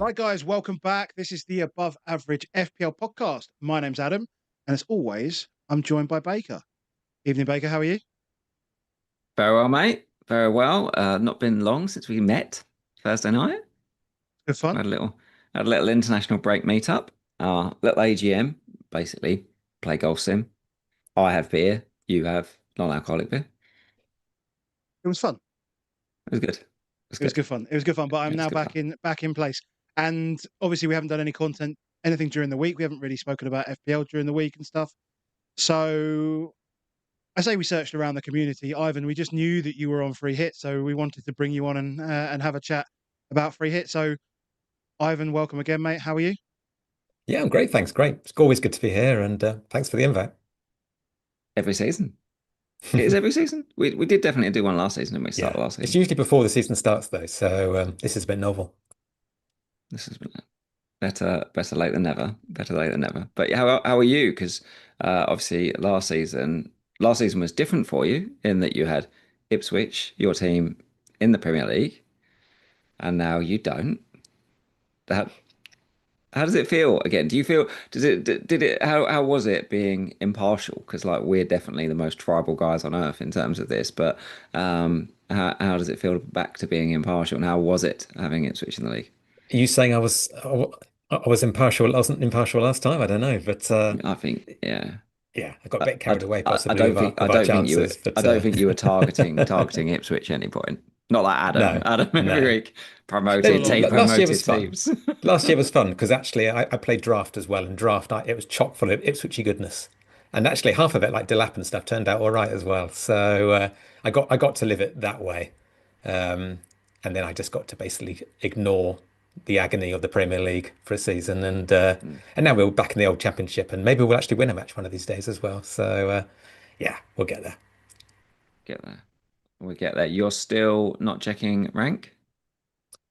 Right, guys, welcome back. This is the Above Average FPL podcast. My name's Adam, and as always, I'm joined by Baker. Evening, Baker. How are you? Very well, mate. Very well. Not been long since we met Thursday night. Good fun. Had a little international break meetup. Little AGM, basically. Play golf sim. I have beer. You have non-alcoholic beer. It was fun. It was good. It was It was good. good fun. It was good fun. But I'm It was now good back in place, and obviously we haven't done any content, anything during the week. We haven't really spoken about FPL during the week and stuff. So I say we searched around the community, Ivan. We just knew that you were on free hit, so we wanted to bring you on and have a chat about free hit. So Ivan, welcome again, mate. How are you? Yeah, I'm great. Thanks. Great. It's always good to be here, and thanks for the invite. Every season. It is every season. We did definitely do one last season, didn't we? Start Yeah, last it's season. usually before the season starts, though, so this has been novel. This has been better late than never. Better late than never. But how are you? Because obviously last season was different for you in that you had Ipswich, your team, in the Premier League, and now you don't. How how does it feel again? Do you feel does it did it how was it being impartial? Because like we're definitely the most tribal guys on earth in terms of this, but how does it feel back to being impartial? And how was it having Ipswich in the league? Are you saying I was impartial? I wasn't impartial last time. I don't know, but I think yeah. yeah, I got a I, bit carried away I possibly with I our don't think you were chances. But targeting Ipswich at any point. Not like Adam. no, Adam every no. week Still a promoted lot of team people. Last year promoted was fun. teams. Last year was fun because actually I played draft as well, and it was chock full of Ipswichy goodness. And actually, half of it, like Delap and stuff, turned out all right as well. So I got to live it that way. Um, and then I just got to basically ignore the agony of the Premier League for a season, Mm, and now we're back in the old Championship, and maybe we'll actually win a match one of these days as well. So yeah, we'll get there. get there. We get there. You're still not checking rank?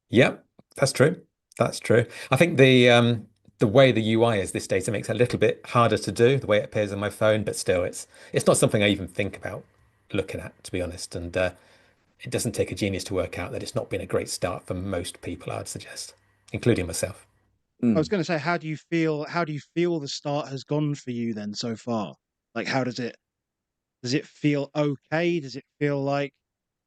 Yep, that's true. That's true. I think the way the UI is these days, it makes it a little bit harder to do the way it appears on my phone, but still, it's not something I even think about looking at, to be honest. And it doesn't take a genius to work out that it's not been a great start for most people, I'd suggest, including myself. I was Mm. going to say, how do you feel? How do you feel the start has gone for you then so far? Like, how does it? Does it feel okay? Does it feel like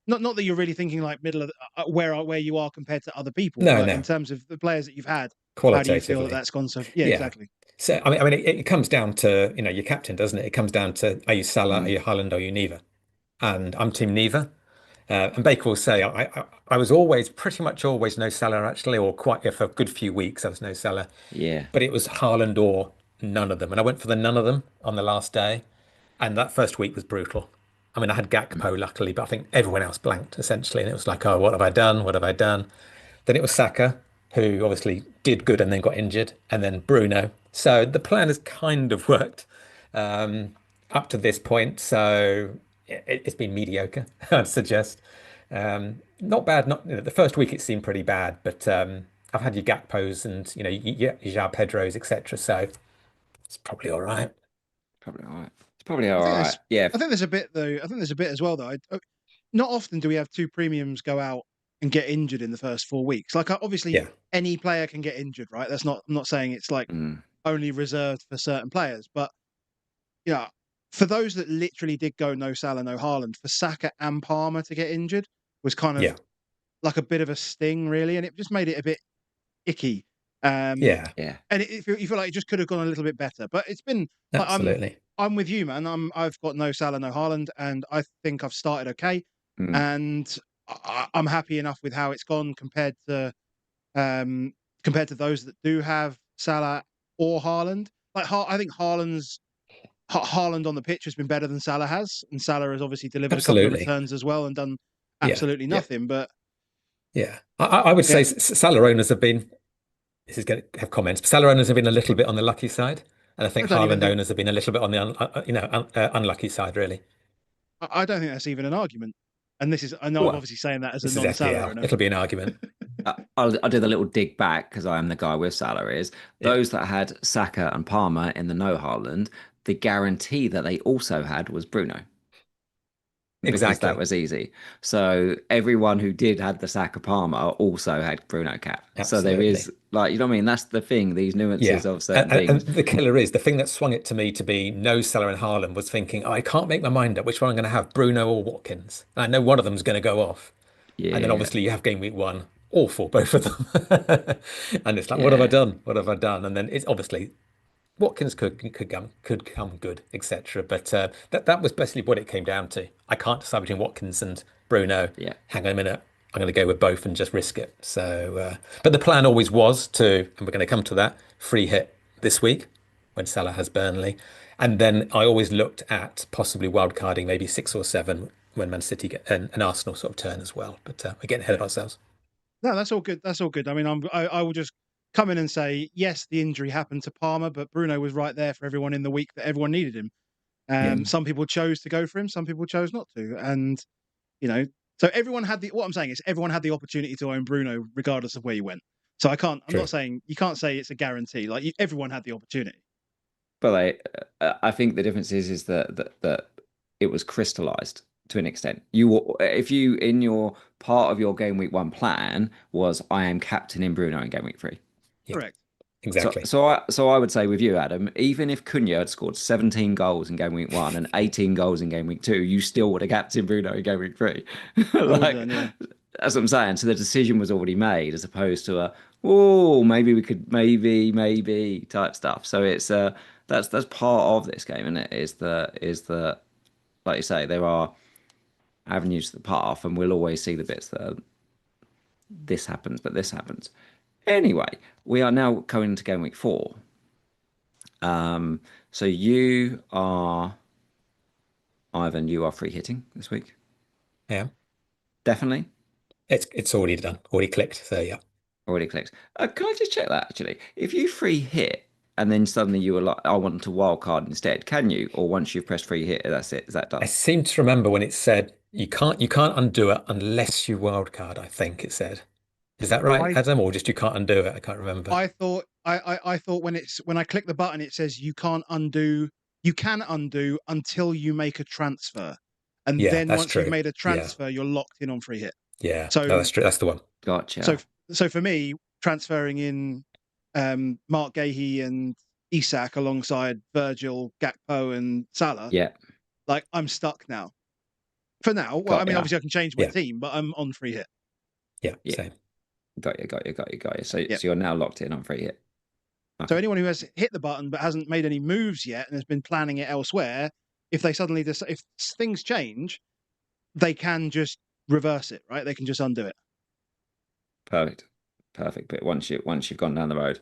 not that you're really thinking like middle of where you are compared to other people, No, but in no, terms of the players that you've had, how do you feel that qualitatively. that's gone so? Yeah, Yeah. exactly. So I mean, it comes down to your captain, doesn't it? It comes down to are you Salah, are Mm. you Haaland, are you neither? And I'm team neither. And Baker will say I was always pretty much always no Salah actually, or quite for a good few weeks I was no Salah, Yeah. but it was Haaland or none of them, and I went for the none of them on the last day, and that first week was brutal. I mean, I had Mm. Gakpo luckily, but I think everyone else blanked essentially, and it was like, oh, what have I done? What have I done? Then it was Saka, who obviously did good and then got injured, and then Bruno. So the plan has kind of worked um, up to this point. So it's been mediocre, I'd suggest. Not bad. Not the first week it seemed pretty bad, but I've had your Gakpos and your João Pedros, etc. So it's probably all right. Probably all right. It's probably all I think right. there's, Yeah. I think there's a bit though. I think there's a bit as well though. Not often do we have two premiums go out and get injured in the first 4 weeks. Like obviously Yeah, any player can get injured, right? That's not. I'm not saying it's like Mm. only reserved for certain players, but yeah, for those that literally did go no Salah, no Haaland, for Saka and Palmer to get injured was kind of yeah, like a bit of a sting, really, and it just made it a bit icky. Um, yeah. Yeah. and you feel like it just could have gone a little bit better, but it's been like Absolutely. I'm with you, man. I've got no Salah, no Haaland, and I think I've started okay, Mm. and I'm happy enough with how it's gone um, compared to those that do have Salah or Haaland. Like I think Haaland on the pitch has been better than Salah has, and Salah has obviously delivered a couple of Absolutely. returns as well and done Yeah, absolutely yeah, nothing. But yeah. I would say yeah, Salah owners have been. This is going to have comments. But Salah owners have been a little bit on the lucky side, and I I think don't even Haaland think owners have been a little bit on the unlucky side, really. I don't think that's even an argument. And this is I know I'm Well, obviously saying that as a this is non-Salah FPL. owner. It'll be an argument. I'll do the little dig back because I am the guy with salaries. Yeah. Those that had Saka and Palmer in the no Haaland, the guarantee that they also had was Bruno. because that Exactly. was easy. So everyone who did had the Saka Palmer also had Bruno cap. So there Absolutely. is like, you know what I mean? That's the thing, these Yeah. nuances of certain And things. the killer is the thing that swung it to me to be no Salah and Haaland was thinking, oh, I can't make my mind up which one I'm going to have, Bruno or Watkins. I know one of them's going to go off. And then Yeah, obviously you have game week one, awful, both of them. And it's like, what have I yeah, done? What have I done? And then it's obviously Watkins could come good, etc. But that was basically what it came down to. I can't decide between Watkins and Bruno. yeah, Hang on a minute. I'm going to go with both and just risk it. So, but the plan always was to, and we're going to come to that, free hit this week when Salah has Burnley. And then I always looked at possibly wildcarding maybe 6 or 7 when Man City get and Arsenal sort of turn as well. But we're getting ahead of ourselves. No, that's all good. That's all good. I mean, I will just come in and say, yes, the injury happened to Palmer, but Bruno was right there for everyone in the week that everyone needed him. Yeah, Some people chose to go for him, some people chose not to, and you know, so everyone had the. What I'm saying is, everyone had the opportunity to own Bruno, regardless of where you went. So I can't. I'm not true. saying you can't say it's a guarantee. Like everyone had the opportunity. but I think the difference is that it was crystallized to an extent. If you in your part of your game week one plan was I am captain in Bruno in game week three. Yeah, Correct. exactly. So I would say with you, Adam, even if Cunha had scored 17 goals in game week one and 18 goals in game week two, you still would have captained Bruno in game week three. I would have Like done. Yeah. that's what I'm saying. So the decision was already made, as opposed to oh, maybe we could, maybe type stuff. So it's that's part of this game, and it is the like you say, there are avenues to the path, and we'll always see the bits that this happens, but this happens. Anyway, we are now going into game week four. So you are Ivan, you are free hitting this week. Yeah, Definitely. it's already done, already clicked. So yeah. Already clicked. Can I just check that actually? If you free hit and then suddenly you were like, I want to wild card instead, can you? Or once you've pressed free hit, that's it. Is that I done? seem to remember when it said you can't undo it unless you wildcard, I think it said. Is that right, I Adam? Or just you can't undo it? I can't remember. I thought I thought when I click the button, it says you can't undo. You can undo until you make a transfer, and Yeah, then that's once you've true. made a Yeah. transfer, you're locked in on free hit. Yeah. No, So that's true. That's the one. so Gotcha. so for me, transferring in Mark Gahey and Isak alongside Virgil, Gakpo, and Salah, Yeah, like I'm stuck now. For now, well, I got mean, ya. obviously I can change my Yeah. team, but I'm on free hit. Yeah. Yeah, Same. got you. So Yeah. so you're now locked in on free hit. So Okay. anyone who has hit the button but hasn't made any moves yet and has been planning it elsewhere, if they suddenly decide, if things change, they can just reverse it, right? They can just undo it. Perfect. Perfect. But once you've gone down the road,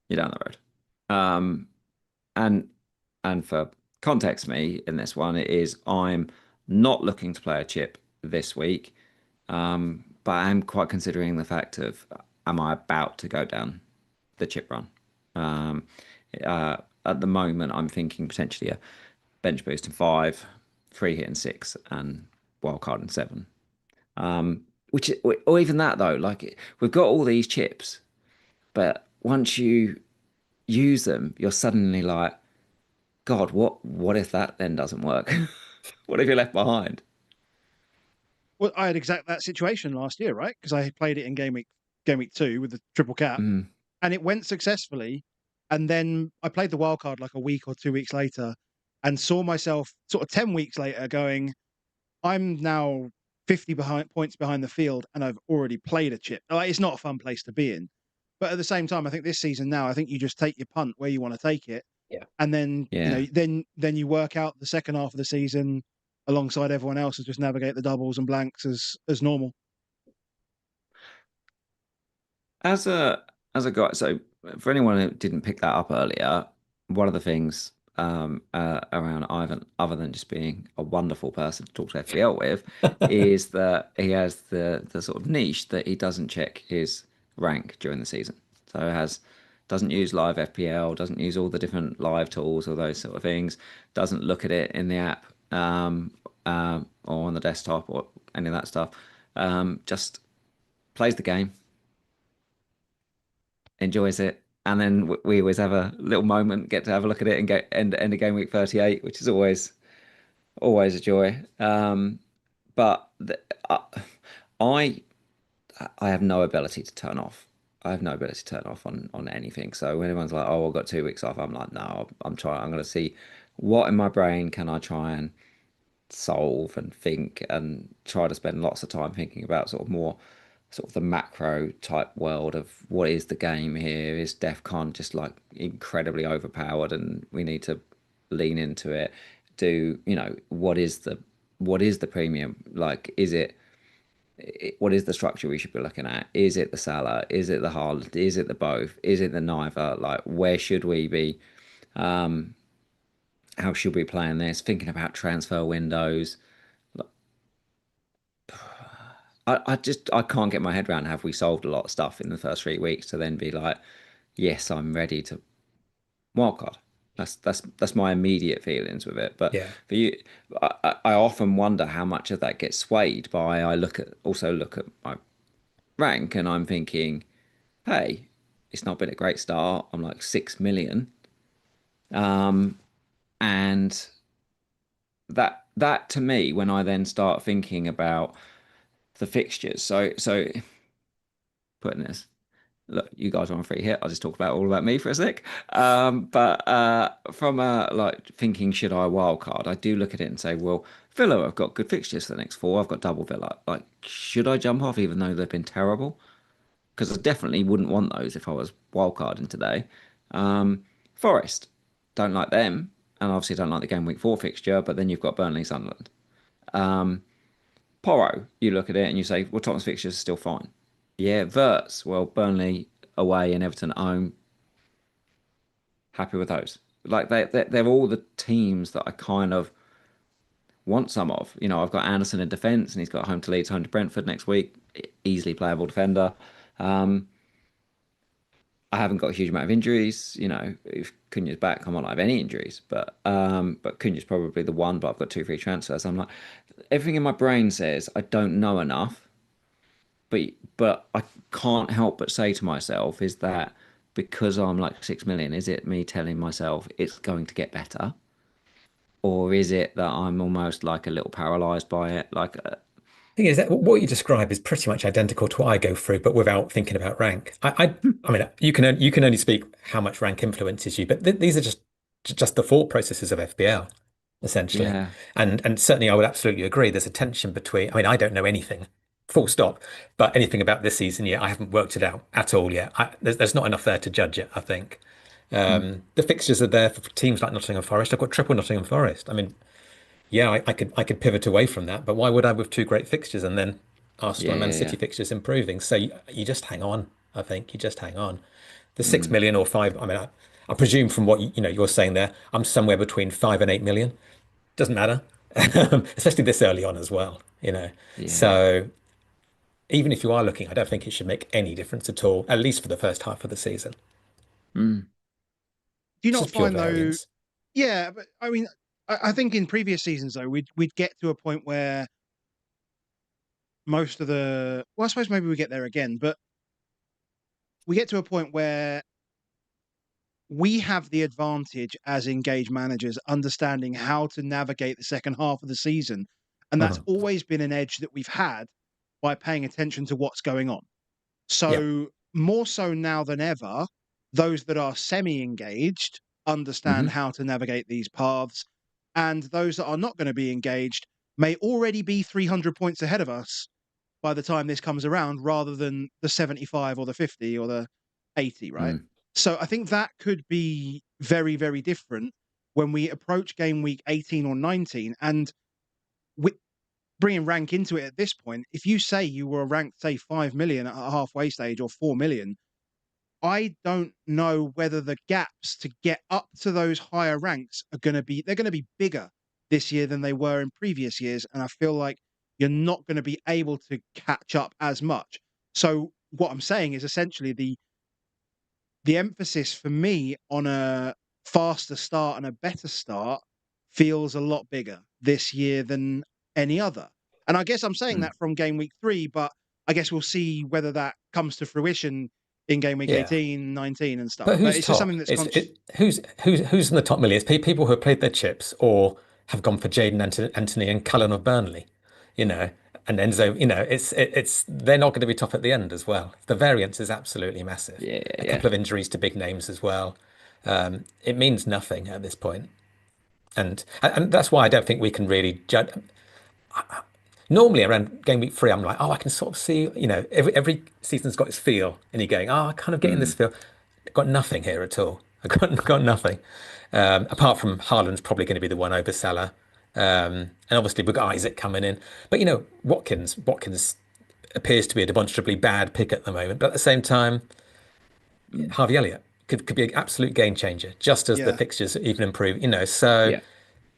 you're down the road. Um and and for context me in this one, it is I'm not looking to play a chip this week. But I'm quite considering the fact of am I about to go down the chip run? Um, at the moment, I'm thinking potentially a bench boost in five, free hit in six, and wild card in seven. Which or even that though, like we've got all these chips, but once you use them, you're suddenly like, God, what if that then doesn't work? What if you're left behind? Well, I had exact that situation last year, right? Because I played it in game week two with the triple cap, Mm, and it went successfully. And then I played the wild card like a week or 2 weeks later, and saw myself sort of 10 weeks later going, I'm now 50 points behind the field, and I've already played a chip. Like, it's not a fun place to be in. But at the same time, I think this season now, I think you just take your punt where you want to take it, Yeah. and then yeah. then you work out the second half of the season alongside everyone else and just navigate the doubles and blanks as normal. As a guy, so for anyone who didn't pick that up earlier, one of the things around Ivan, other than just being a wonderful person to talk to FPL with, is that he has the sort of niche that he doesn't check his rank during the season. So has doesn't use live FPL, doesn't use all the different live tools or those sort of things, doesn't look at it in the app or on the desktop or any of that stuff. Just plays the game, enjoys it, and then we always have a little moment, get to have a look at it and get end of game week 38, which is always a joy. but I I have no ability to turn off. I have no ability to turn off on anything. So when anyone's like, "Oh, I've got 2 weeks off," I'm like, "No, I'm trying. I'm going to see what in my brain can I try and solve and think and try to spend lots of time thinking about sort of more sort of the macro type world of what is the game here? Is DefCon just like incredibly overpowered and we need to lean into it? What is the premium? Like, what is the structure we should be looking at? Is it the Salah? Is it the Haaland? Is it the both? Is it the neither? Like, where should we be? How should we plan this? Thinking about transfer windows. I can't get my head around have we solved a lot of stuff in the first 3 weeks to then be like, yes, I'm ready to wildcard. That's my immediate feelings with it. But Yeah. for you, I often wonder how much of that gets swayed by I look at my rank and I'm thinking, hey, it's not been a great start. I'm like 6 million. And that to me, when I then start thinking about the fixtures, so putting this, look, you guys are on free hit. I'll just talk about all about me for a sec. But from like thinking, should I wild card? I do look at it and say, well, Villa, I've got good fixtures for the next four. I've got double Villa. Like, should I jump off even though they've been terrible? Because I definitely wouldn't want those if I was wildcarding today. Forest, don't like them, and obviously don't like the Gameweek 4 fixture. But then you've got Burnley, Sunderland. Porro, you look at it and you say, well, Tottenham's fixtures are still fine. Yeah, Verts, well, Burnley away and Everton at home, happy with those. Like they're all the teams that I kind of want some of. I've got Anderson in defence and he's got home to Leeds, home to Brentford next week. Easily playable defender. I haven't got a huge amount of injuries. If Cunha's back, I might not have any injuries, but Cunha's probably the one. But I've got two free transfers. I'm like, everything in my brain says I don't know enough, but I can't help but say to myself is that because I'm like 6 million, is it me telling myself it's going to get better, or is it that I'm almost like a little paralyzed by it? Like, Thing is that what you describe is pretty much identical to what I go through, but without thinking about rank. I mean, you can only speak how much rank influences you, but these are just the thought processes of FPL, essentially. yeah, And certainly, I would absolutely agree. There's a tension between. I mean, I don't know anything, full stop, but anything about this season yet. I haven't worked it out at all yet. There's not enough there to judge it, I think. mm, The fixtures are there for teams like Nottingham Forest. I've got triple Nottingham Forest. I mean, yeah, I could pivot away from that, but why would I with two great fixtures and then Arsenal yeah, and Man yeah, City yeah, fixtures improving? So you just hang on. I think you just hang on. The six mm, million or five. I mean, I presume from what you're saying there, I'm somewhere between 5 and 8 million. Doesn't matter, especially this early on as well. yeah. So even if you are looking, I don't think it should make any difference at all, at least for the first half of the season. Mm, Do you It's not just pure find though? variance. Yeah, but I mean, I think in previous seasons though, we'd get to a point where most of the well, I suppose maybe we get there again, but we get to a point where we have the advantage as engaged managers, understanding how to navigate the second half of the season, and that's Mhm. always been an edge that we've had by paying attention to what's going on. Yeah. So more so now than ever, those that are semi-engaged understand hmm how to navigate these paths, and those that are not going to be engaged may already be 300 points ahead of us by the time this comes around, rather than the 75 or the 50 or the 80, right? mm, So I think that could be very, very different when we approach game week 18 or 19. And with bringing rank into it at this point, if you say you were ranked, say, 5 million at a halfway stage or 4 million, I don't know whether the gaps to get up to those higher ranks they're going to be bigger this year than they were in previous years. And I feel like you're not going to be able to catch up as much. So what I'm saying is essentially the emphasis for me on a faster start and a better start feels a lot bigger this year than any other. And I guess I'm saying mm. that from game week 3, but I guess we'll see whether that comes to fruition in game week Yeah. 18, 19 and stuff. But But who's it's just top? something that's It's who's in the top millions? People who have played their chips or have gone for Jaden Anthony and Cullen of Burnley. you know, and Enzo, it's they're not going to be top at the end as well. The variance is absolutely massive. Yeah, A yeah. couple of injuries to big names as well. It means nothing at this point. And that's why I don't think we can really judge. Normally around game week 3, I'm like, oh, I can sort of see, every season's got its feel, and you're going, oh, I kind of get in this Mm, feel. Got nothing here at all. I got nothing. Apart from Haaland's probably going to be the one over Salah. And obviously we've got Isak coming in. But Watkins appears to be a demonstrably bad pick at the moment. But at the same time, mm. Harvey Elliott could be an absolute game changer, just as the Yeah. fixtures even improve. So Yeah,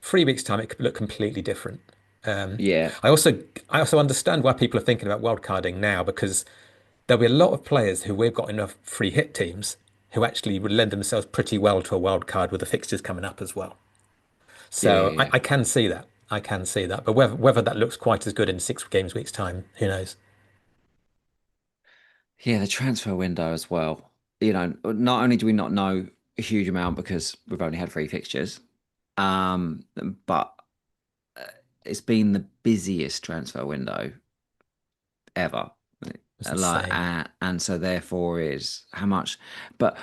3 weeks time it could look completely different. Um, yeah, I also understand why people are thinking about wildcarding now, because there'll be a lot of players who we've got enough free hit teams who actually would lend themselves pretty well to a wild card with the fixtures coming up as well. yeah, So yeah, I, yeah. I can see that. I can see that. But whether that looks quite as good in 6 games weeks time, who knows? Yeah, the transfer window as well. Not only do we not know a huge amount because we've only had 3 fixtures, um, but uh, it's been the busiest transfer window ever. It's Like, insane. and so therefore is how much, but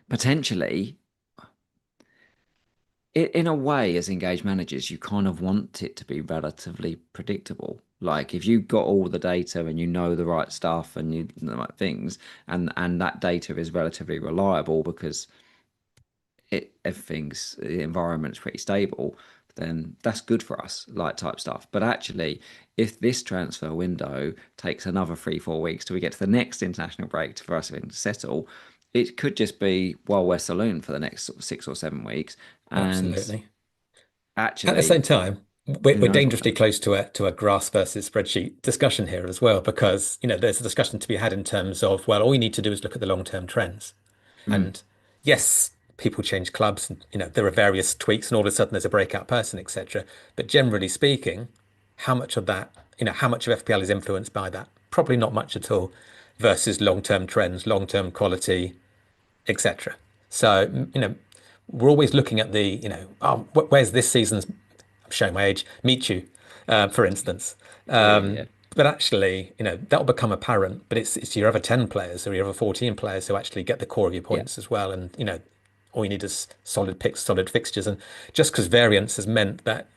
potentially, in a way, as engaged managers, you kind of want it to be relatively predictable. Like if you've got all the data and you know the right stuff and you know the right things, and that data is relatively reliable because the environment's pretty stable, then that's good for us, like type stuff. But actually, if this transfer window takes another 3-4 weeks till we get to the next international break for us to settle, it could just be Wild West Saloon for the next sort of 6 or 7 weeks. And Absolutely. At the same actually, time, we're, who we're knows what dangerously happens? close to a grass versus spreadsheet discussion here as well, because there's a discussion to be had in terms of, well, all you need to do is look at the long-term trends. Mm, And yes, people change clubs, and there are various tweaks, and all of a sudden there's a breakout person, etc. But generally speaking, how much of FPL is influenced by that? Probably not much at all, versus long-term trends, long-term quality, etc. So, we're always looking at where's this season's, I'm showing my age, meet you, for instance. yeah, yeah, yeah, But actually, that'll become apparent. But it's your other 10 players or your other 14 players who actually get the core of your yeah. points as well. And, all you need is solid picks, solid fixtures. And just because variance has meant that,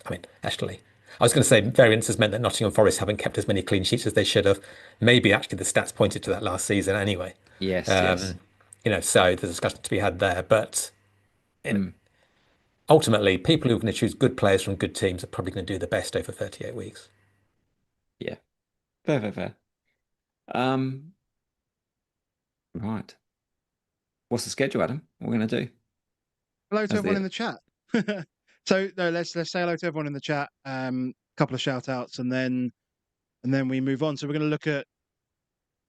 I mean, actually, I was going to say variance has meant that Nottingham Forest haven't kept as many clean sheets as they should have. Maybe actually the stats pointed to that last season anyway. Yes, yes. Um, so there's a discussion to be had there. But Mm, ultimately, people who are going to choose good players from good teams are probably going to do the best over 38 weeks. yeah. Fair, fair, fair. Um, right. What's the schedule, Adam? What we're gonna do? Hello to As everyone in the the chat. So no, let's say hello to everyone in the chat. Couple of shout outs and then we move on. So we're going to look at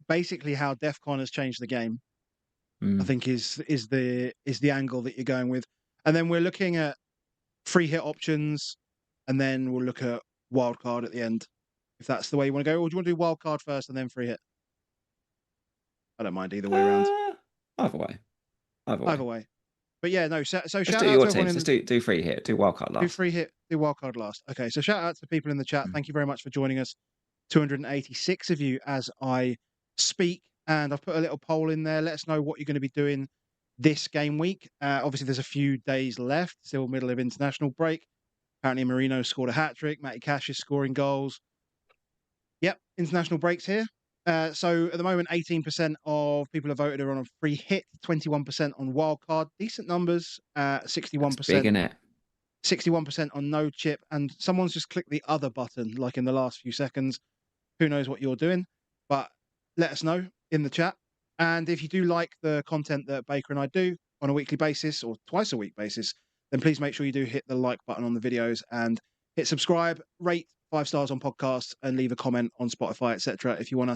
basically how DefCon has changed the game. I mm, think is the angle that you're going with, and then we're looking at free hit options, and then we'll look at wildcard at the end, if that's the way you want to go. Or do you want to do wildcard first and then free hit? I don't mind either way around. uh, either way, either way. Either way. But yeah, no. So Let's shout do out your to everyone teams. in Let's the do free hit. Do wildcard do last. free hit, do wildcard last. Okay, so shout out to people in the chat. Mm, Thank you very much for joining us. 286 of you as I speak, and I've put a little poll in there. Let us know what you're going to be doing this game week. Obviously, there's a few days left, still middle of international break. Apparently, Marino scored a hat trick. Matty Cash is scoring goals. Yep, international breaks here. So at the moment, 18% of people have voted are on a free hit, 21% on wildcard. Decent numbers. that's big, 61%. isn't it? 61% on no chip, and someone's just clicked the other button like in the last few seconds. Who knows what you're doing? But let us know in the chat. And if you do like the content that Baker and I do on a weekly basis or twice a week basis, then please make sure you do hit the like button on the videos and hit subscribe, rate 5 stars on podcasts, and leave a comment on Spotify, etc. If you want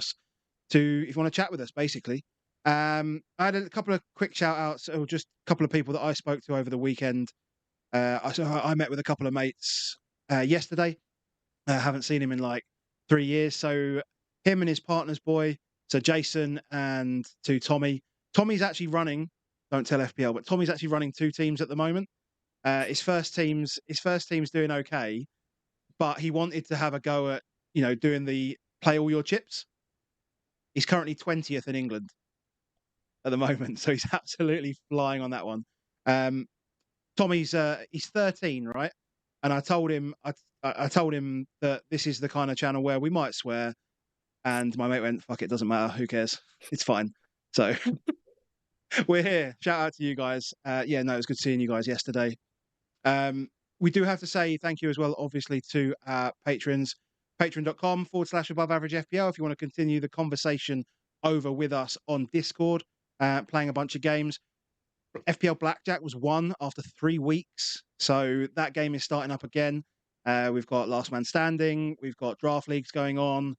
to chat with us, basically. I had a couple of quick shout outs, or just a couple of people that I spoke to over the weekend. I met with a couple of mates yesterday. I haven't seen him in like 3 years. So him and his partner's boy, so Jason, and to Tommy. Tommy's actually running. Don't tell FPL, but Tommy's actually running 2 teams at the moment. His first team's doing okay, but he wanted to have a go at, doing the play all your chips. He's currently 20th in England at the moment, so he's absolutely flying on that one. Tommy's he's 13, right? And I told him that this is the kind of channel where we might swear, and my mate went, "Fuck it, doesn't matter. Who cares? It's fine." So we're here. Shout out to you guys. Yeah, no, it was good seeing you guys yesterday. We do have to say thank you as well, obviously, to our patrons. Patreon.com/above-average-FPL if you want to continue the conversation over with us on Discord, playing a bunch of games. FPL Blackjack was won after 3 weeks, so that game is starting up again. We've got Last Man Standing, we've got draft leagues going on,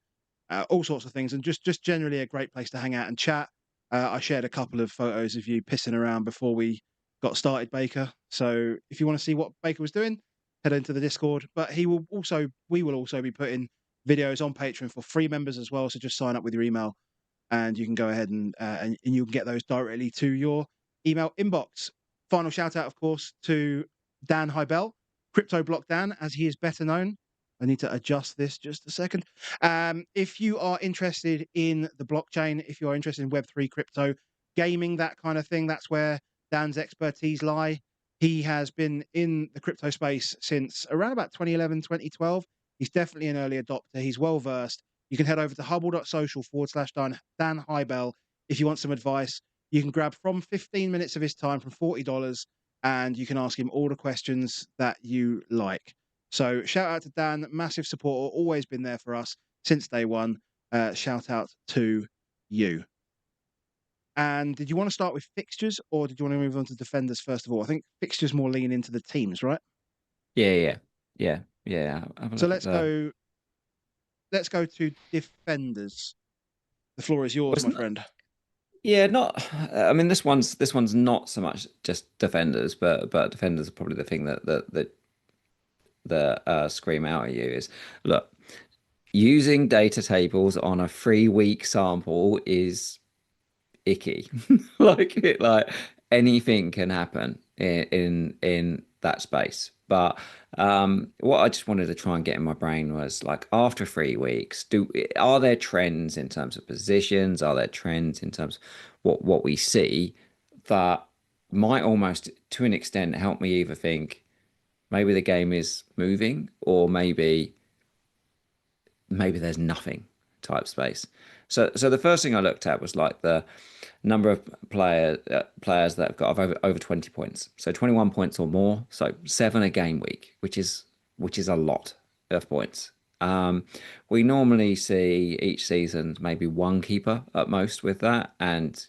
all sorts of things, and just generally a great place to hang out and chat. I shared a couple of photos of you pissing around before we got started, Baker. So if you want to see what Baker was doing, head into the Discord. But we will also be putting videos on Patreon for free members as well. So just sign up with your email, and you can go ahead and you can get those directly to your email inbox. Final shout out, of course, to Dan Hybel, Crypto Block Dan, as he is better known. I need to adjust this just a second. If you are interested in the blockchain, if you are interested in Web3 crypto, gaming, that kind of thing, that's where Dan's expertise lie. He has been in the crypto space since around about 2011, 2012. He's definitely an early adopter. He's well versed. You can head over to hubble.social/Dan Hybel if you want some advice. You can grab from 15 minutes of his time from $40, and you can ask him all the questions that you like. So shout out to Dan, massive supporter, always been there for us since day one. Shout out to you. And did you want to start with fixtures, or did you want to move on to defenders first of all? I think fixtures more lean into the teams, right? Yeah. So let's go to defenders. The floor is yours, my friend. Yeah, I mean, this one's not so much just defenders, but defenders are probably the thing that scream out at you is, look, using data tables on a 3-week sample is icky. like anything can happen in that space. But what I just wanted to try and get in my brain was, like, after 3 weeks, are there trends in terms of positions? Are there trends in terms of what we see that might almost, to an extent, help me either think maybe the game is moving, or maybe there's nothing type space. So the first thing I looked at was like the number of players that have got over 20 points. So 21 points or more. So 7 a game week, which is a lot of points. We normally see each season maybe 1 keeper at most with that. And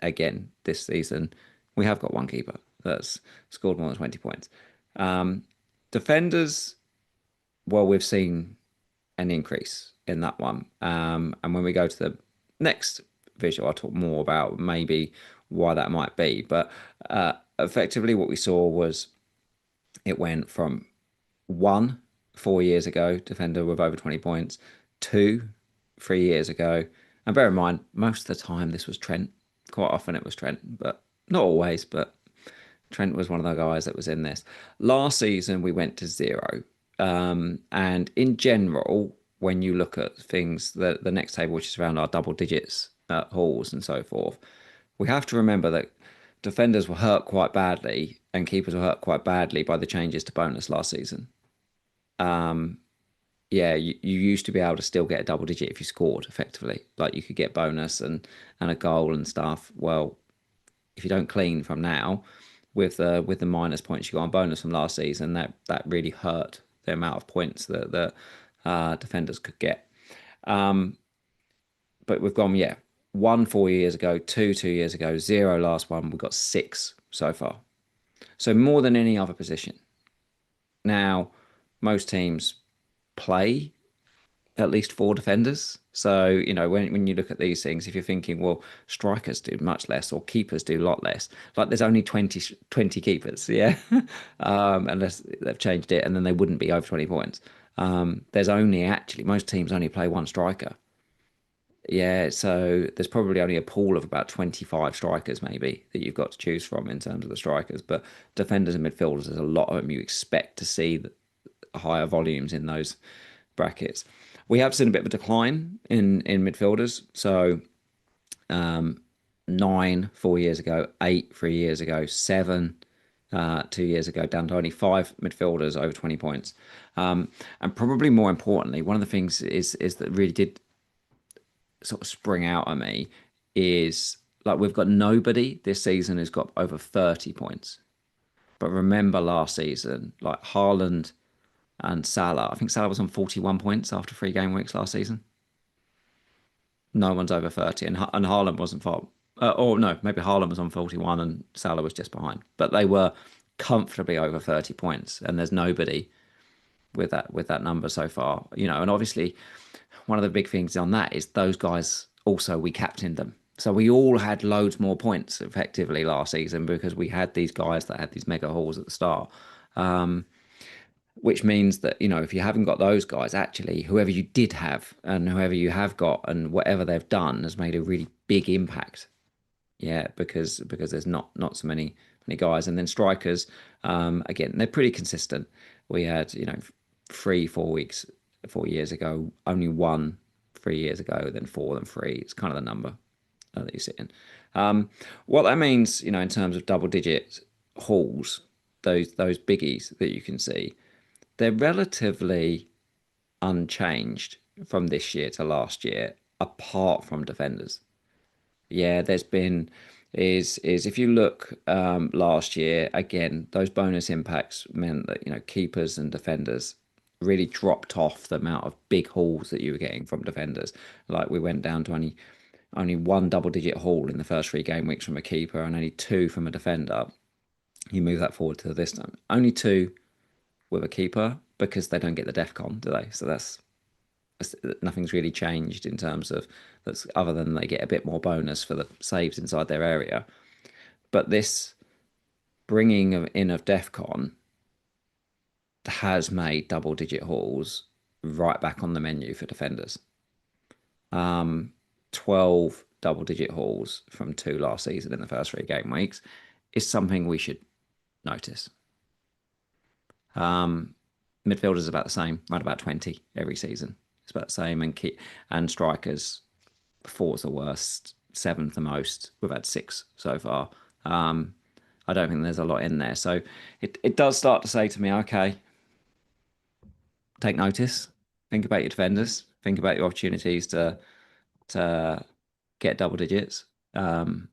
again, this season we have got 1 keeper that's scored more than 20 points. Defenders, well, we've seen an increase in that one. And when we go to the next visual, I'll talk more about maybe why that might be. But effectively what we saw was it went from 1 4 years ago, defender with over 20 points, 2 3 years ago. And bear in mind, most of the time this was Trent. Quite often it was Trent, but not always. But Trent was one of the guys that was in this. Last season, we went to 0. And in general, when you look at things, the next table, which is around our double digits, hauls and so forth, we have to remember that defenders were hurt quite badly and keepers were hurt quite badly by the changes to bonus last season. Yeah, you used to be able to still get a double digit if you scored effectively. Like, you could get bonus and a goal and stuff. Well, if you don't clean from now, with the minus points you got on bonus from last season, that really hurt the amount of points that defenders could get. But we've gone, 1 4 years ago, 2 2 years ago, 0 last one. We've got 6 so far. So more than any other position. Now, most teams play at least 4 defenders. So, when you look at these things, if you're thinking, well, strikers do much less or keepers do a lot less, like, there's only 20 keepers, yeah? Unless they've changed it, and then they wouldn't be over 20 points. There's only actually, most teams only play 1 striker. Yeah, so there's probably only a pool of about 25 strikers maybe that you've got to choose from in terms of the strikers. But defenders and midfielders, there's a lot of them you expect to see higher volumes in those brackets. We have seen a bit of a decline in midfielders. So 9 4 years ago, 8 3 years ago, 7 2 years ago, down to only 5 midfielders over 20 points. And probably more importantly, one of the things is that really did sort of spring out at me is like we've got nobody this season who's got over 30 points. But remember last season, like Haaland and Salah, I think Salah was on 41 points after 3 game weeks last season. No one's over 30, and Haaland wasn't far. Or no, maybe Haaland was on 41 and Salah was just behind. But they were comfortably over 30 points, and there's nobody with that number so far. And obviously one of the big things on that is those guys also, we captained them. So we all had loads more points effectively last season because we had these guys that had these mega hauls at the start. Which means that, if you haven't got those guys, actually, whoever you did have and whoever you have got and whatever they've done has made a really big impact. Yeah, because there's not so many guys. And then strikers, again, they're pretty consistent. We had, 3 4 weeks 4 years ago, only 1 3 years ago, then 4, then 3. It's kind of the number that you sit in. What that means, in terms of double digit hauls, those biggies that you can see, they're relatively unchanged from this year to last year, apart from defenders. Yeah, there's been is if you look last year, again, those bonus impacts meant that keepers and defenders really dropped off the amount of big hauls that you were getting from defenders. Like we went down to only 1 double-digit haul in the first 3 game weeks from a keeper and only 2 from a defender. You move that forward to this time. Only 2 with a keeper because they don't get the DefCon, do they? So that's nothing's really changed in terms of that's other than they get a bit more bonus for the saves inside their area. But this bringing in of DefCon has made double-digit hauls right back on the menu for defenders. 12 double-digit hauls from 2 last season in the first 3 game weeks is something we should notice. Midfielders is about the same, right about 20 every season. It's about the same, and strikers, 4's the worst, 7th the most. We've had 6 so far. I don't think there's a lot in there, so it does start to say to me, okay, take notice, think about your defenders, think about your opportunities to get double digits. Ivan,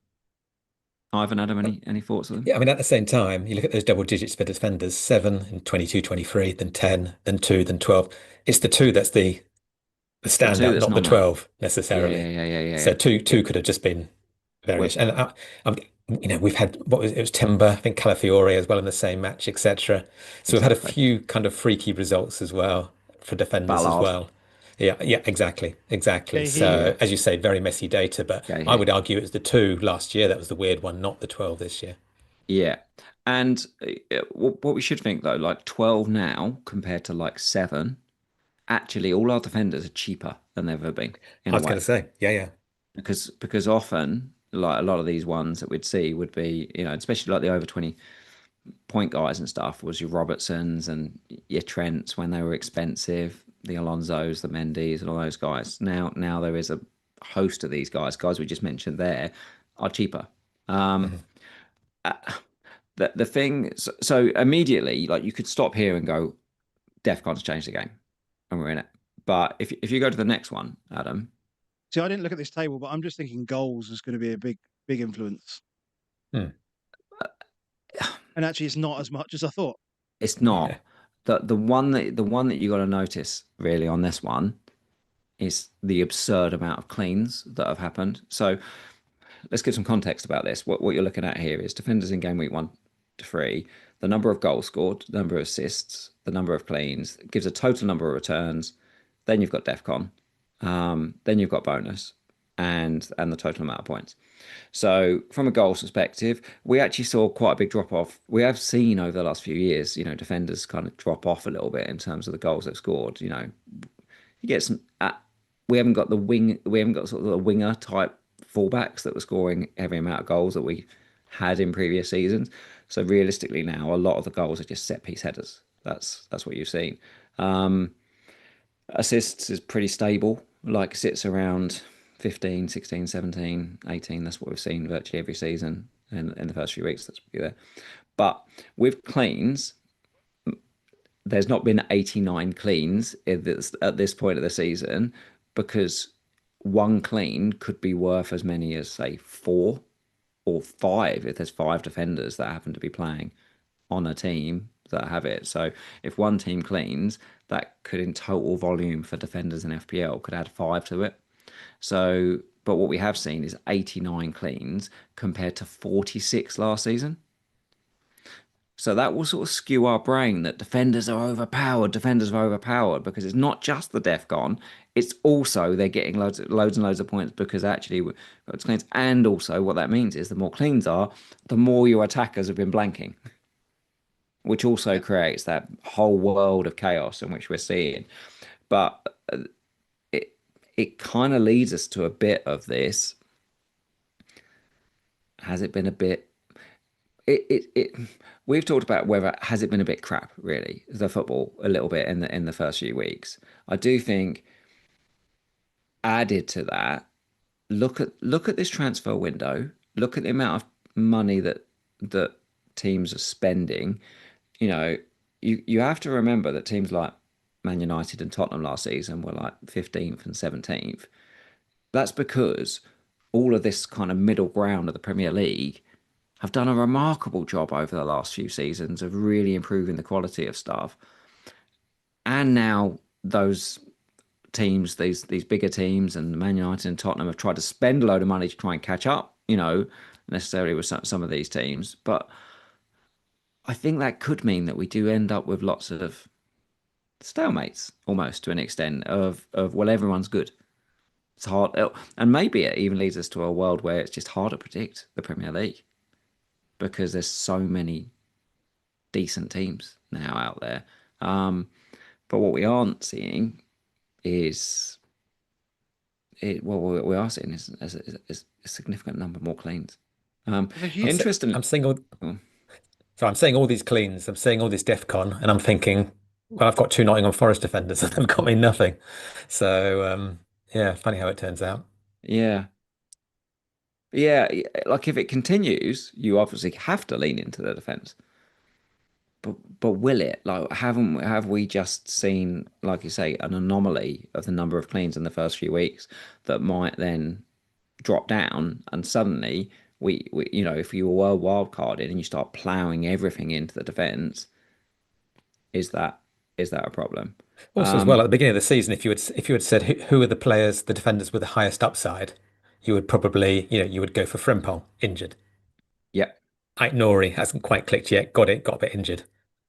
Adam, any thoughts on them? Yeah, I mean, at the same time, you look at those double digits for defenders, 7 in 22, 23, then 10, then 2, then 12. It's the 2 that's the standout, not the 12 necessarily. Yeah. So two could have just been variation. And we've had it was Timber, I think Calafiore as well in the same match, etc. So we've had a few kind of freaky results as well for defenders as well. Yeah, exactly. So as you say, very messy data, but I would argue it was the 2 last year that was the weird one, not the 12 this year. Yeah. And what we should think though, like 12 now compared to like 7, actually all our defenders are cheaper than they've ever been. I was going to say, yeah. Because often, like a lot of these ones that we'd see would be, especially like the over 20 point guys and stuff, was your Robertsons and your Trents when they were expensive, the Alonsos, the Mendy's, and all those guys. Now there is a host of these guys we just mentioned there are cheaper. The thing, so immediately, like you could stop here and go, DefCon's changed the game, and we're in it. But if you go to the next one, Adam. See, I didn't look at this table, but I'm just thinking goals is going to be a big influence. And actually, it's not as much as I thought. It's not. The one that you got to notice really on this one is the absurd amount of cleans that have happened. So let's give some context about this. What you're looking at here is defenders in game week 1 to 3, the number of goals scored, the number of assists, the number of cleans. It gives a total number of returns. Then you've got DefCon. Then you've got bonus and the total amount of points. So from a goals perspective, we actually saw quite a big drop off. We have seen over the last few years, defenders kind of drop off a little bit in terms of the goals they've scored. You get some. We haven't got sort of the winger type fullbacks that were scoring every amount of goals that we had in previous seasons. So realistically now, a lot of the goals are just set piece headers. That's what you've seen. Um, Assists is pretty stable, like sits around 15, 16, 17, 18. That's what we've seen virtually every season in the first few weeks. That's pretty there. But with cleans, there's not been 89 cleans at this point of the season because one clean could be worth as many as, say, 4 or 5 if there's 5 defenders that happen to be playing on a team that have it. So if one team cleans, that could in total volume for defenders in FPL could add 5 to it. So, but what we have seen is 89 cleans compared to 46 last season. So that will sort of skew our brain that defenders are overpowered, because it's not just the DefCon, it's also they're getting loads and loads of points because actually we've got cleans. And also what that means is the more cleans are, the more your attackers have been blanking, which also creates that whole world of chaos in which we're seeing. But it kind of leads us to a bit of this. Has it been a bit? We've talked about whether has it been a bit crap, really, the football a little bit in the first few weeks. I do think added to that, look at this transfer window, look at the amount of money that teams are spending. You know, you have to remember that teams like Man United and Tottenham last season were like 15th and 17th. That's because all of this kind of middle ground of the Premier League have done a remarkable job over the last few seasons of really improving the quality of stuff. And now those teams, these bigger teams, and Man United and Tottenham have tried to spend a load of money to try and catch up, necessarily with some of these teams. But I think that could mean that we do end up with lots of stalemates, almost to an extent, of well, everyone's good. It's hard, and maybe it even leads us to a world where it's just hard to predict the Premier League because there's so many decent teams now out there. But what we aren't seeing is what we are seeing is a significant number more cleans. Interesting. I'm seeing all these cleans. I'm seeing all this DefCon, and I'm thinking, well, I've got 2 Nottingham Forest defenders, and they've got me nothing. So yeah, funny how it turns out. Yeah. Yeah, like if it continues, you obviously have to lean into the defense. But will it? Like, have we just seen, like you say, an anomaly of the number of cleans in the first few weeks that might then drop down, and suddenly if you were wildcarded and you start ploughing everything into the defense, is that a problem? Also, as well, at the beginning of the season, if you had said who are the players, the defenders with the highest upside, you would probably, you would go for Frimpong, injured. Yeah, Nori hasn't quite clicked yet, got a bit injured.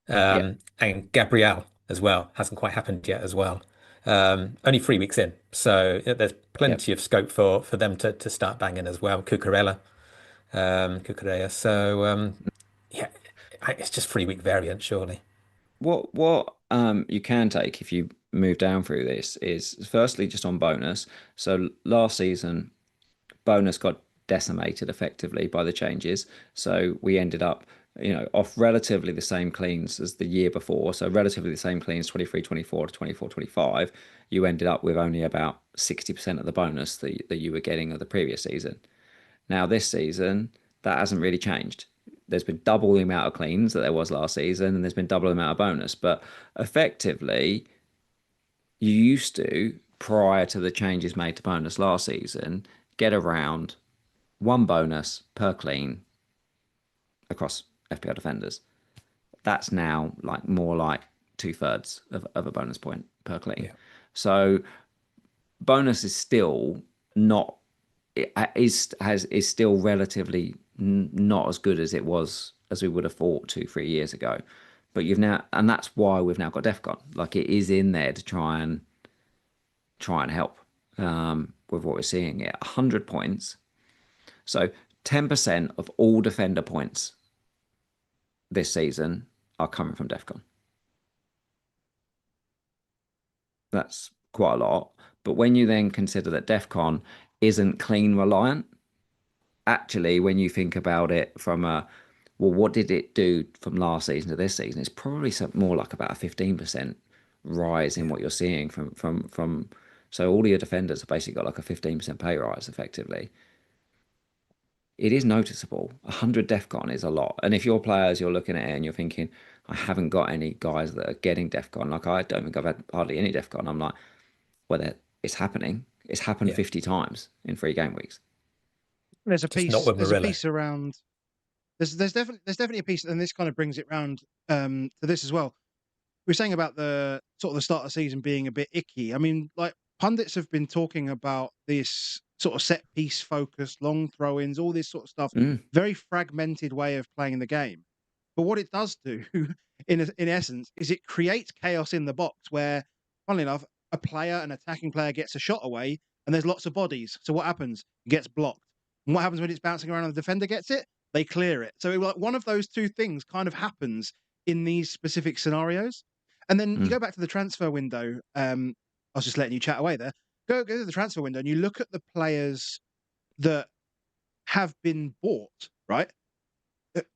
yeah, And Gabriel as well hasn't quite happened yet as well. Only 3 weeks in, so there's yeah. plenty of scope for them to start banging as well. Cucurella. So yeah, it's just 3 week variant, surely. What you can take if you move down through this is firstly just on bonus. So last season, bonus got decimated effectively by the changes. So we ended up, off relatively the same cleans as the year before. So relatively the same cleans, 23-24 to 24-25. You ended up with only about 60% of the bonus that you were getting of the previous season. Now this season, that hasn't really changed. There's been double the amount of cleans that there was last season, and there's been double the amount of bonus. But effectively, you used to, prior to the changes made to bonus last season, get around 1 bonus per clean across FPL defenders. That's now more like 2/3 of a bonus point per clean. Yeah. So bonus is still not is still relatively not as good as it was as we would have thought 2-3 years ago. But and that's why we've now got DefCon. Like, it is in there to try and help with what we're seeing here. 100 points. So 10% of all defender points this season are coming from DefCon. That's quite a lot. But when you then consider that DefCon isn't clean reliant, actually, when you think about it from well, what did it do from last season to this season? It's probably more like about a 15% rise in Yeah. what you're seeing from. So all of your defenders have basically got like a 15% pay rise effectively. It is noticeable. 100 DefCon is a lot. And if your players, you're looking at it and you're thinking, I haven't got any guys that are getting DefCon. Like I don't think I've had hardly any DefCon. I'm like, well, it's happening. It's happened Yeah. 50 times in 3 game weeks. There's a Just not piece. with There's a Murillo. piece around. There's definitely a piece, and this kind of brings it round to this as well. We were saying about the sort of the start of the season being a bit icky. I mean, like pundits have been talking about this sort of set piece focused, long throw-ins, all this sort of stuff. Mm, Very fragmented way of playing the game. But what it does do, in essence, is it creates chaos in the box where, funnily enough, an attacking player, gets a shot away, and there's lots of bodies. So what happens? It gets blocked. And what happens when it's bouncing around and the defender gets it? They clear it. So like one of those two things kind of happens in these specific scenarios. And then you mm, go back to the transfer window. I was just letting you chat away there. Go to the transfer window and you look at the players that have been bought, right?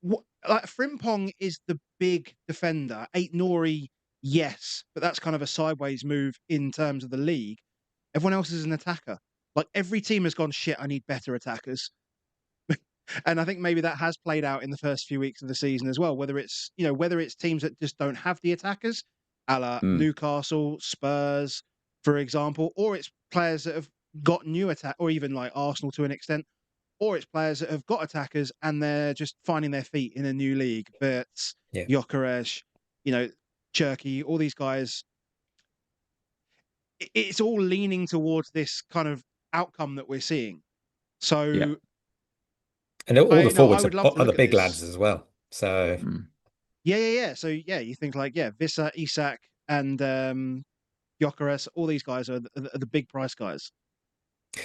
Like Frimpong is the big defender. Eight Nori, yes, but that's kind of a sideways move in terms of the league. Everyone else is an attacker. Like every team has gone, shit, I need better attackers. And I think maybe that has played out in the first few weeks of the season as well. Whether it's teams that just don't have the attackers, a la mm. Newcastle, Spurs, for example, or it's players that have got new attack, or even like Arsenal to an extent, or it's players that have got attackers and they're just finding their feet in a new league. But Yeah. Gyökeres, Cherky, all these guys, it's all leaning towards this kind of outcome that we're seeing. Yeah. So And all the I forwards would love to are look the at big this. lads as well. So Mm. Yeah. So you think like Vissa, Isak, and Gyökeres, all these guys are the big price guys.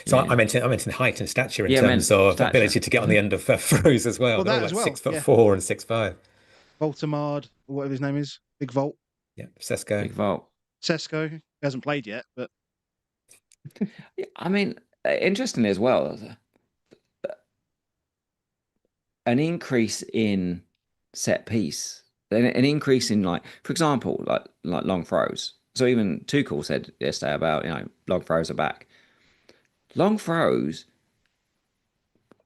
So Yeah. I mentioned height and stature in Yeah, terms meant of stature. ability to get on the end of throws as well. Well, They're all that as like well. six foot Yeah, four and 6'5". Voltamard, or whatever his name is, Big Volt, Yeah, Sesko. Big vault. Sesko, he hasn't played yet, but Yeah, I mean, interestingly as well, an increase in set piece, an increase in like, for example, like long throws. So even Tuchel said yesterday about long throws are back. Long throws.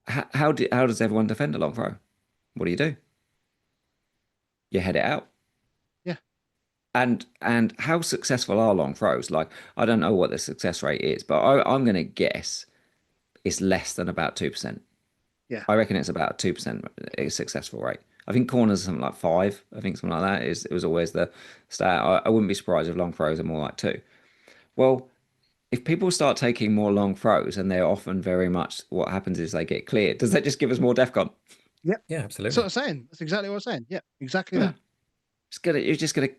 How does everyone defend a long throw? What do? You head it out. yeah, And how successful are long throws? Like I don't know what the success rate is, but I'm going to guess it's less than about 2%. yeah. I reckon it's about 2% successful rate. I think corners are something like 5. I think something like that is it was always the stat. I wouldn't be surprised if long throws are more like 2. Well, if people start taking more long throws and they're often very much what happens is they get cleared, does that just give us more DEFCON? Yep. Yeah, That's what absolutely. I'm saying. That's exactly what I'm saying. Yeah, exactly Yeah. that. You're just gonna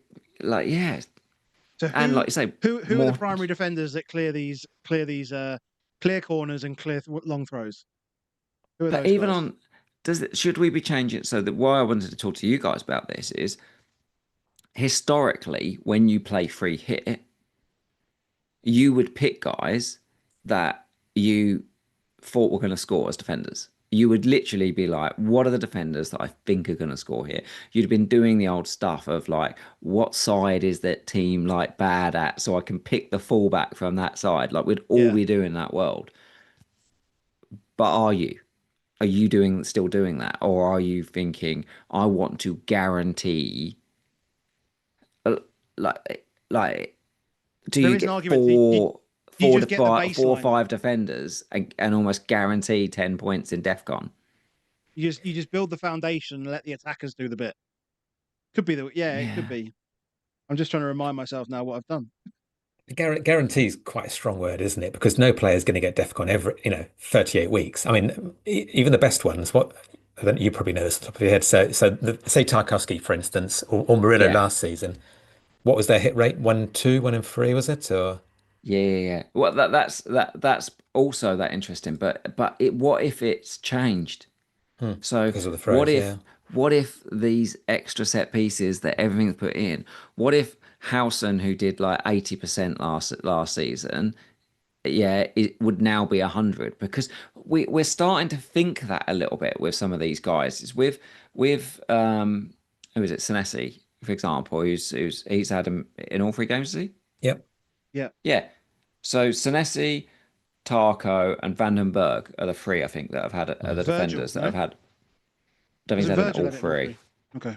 like yeah, So and like you say, who are the more. primary defenders that clear corners and clear long throws? Who are But those even guys? on should we be changing? So that why I wanted to talk to you guys about this is historically when you play free hit, you would pick guys that you thought were going to score as defenders. You would literally be like, what are the defenders that I think are going to score here? You'd have been doing the old stuff of like, what side is that team like bad at? So I can pick the fullback from that side. Like we'd all Yeah. be doing that world. But are you? Are you still doing that? Or are you thinking, I want to guarantee uh, like do There you is an get argument. You just get the four or baseline. five defenders and almost guarantee 10 points in DEFCON? You just build the foundation and let the attackers do the bit. Could be it could Yeah. be. I'm just trying to remind myself now what I've done. Guarantee is quite a strong word, isn't it? Because no player is going to get DEFCON every 38 weeks. I mean, even the best ones. I don't, you probably know this off the top of your head. Say Tarkowski, for instance, or Murillo Yeah. last season. What was their hit rate? 1-2, 1-3, was it? Or Yeah. Well, that's also that interesting. But what if it's changed? So because of the what throws? if Yeah. what if these extra set pieces that everything's put in? What if Howson, who did like 80% last season, yeah, it would now be 100 because we're starting to think that a little bit with some of these guys. It's with with who is it? Senesi, for example, who's he's had him in all three games, has he? Yep. Yeah. Yeah. So Senesi, Tarko, and Vandenberg are the three I think that have had are the Mm. Virgil, defenders that have no? had. I don't think he's Wasn't had it in Virgil all had it in all three. three? Okay.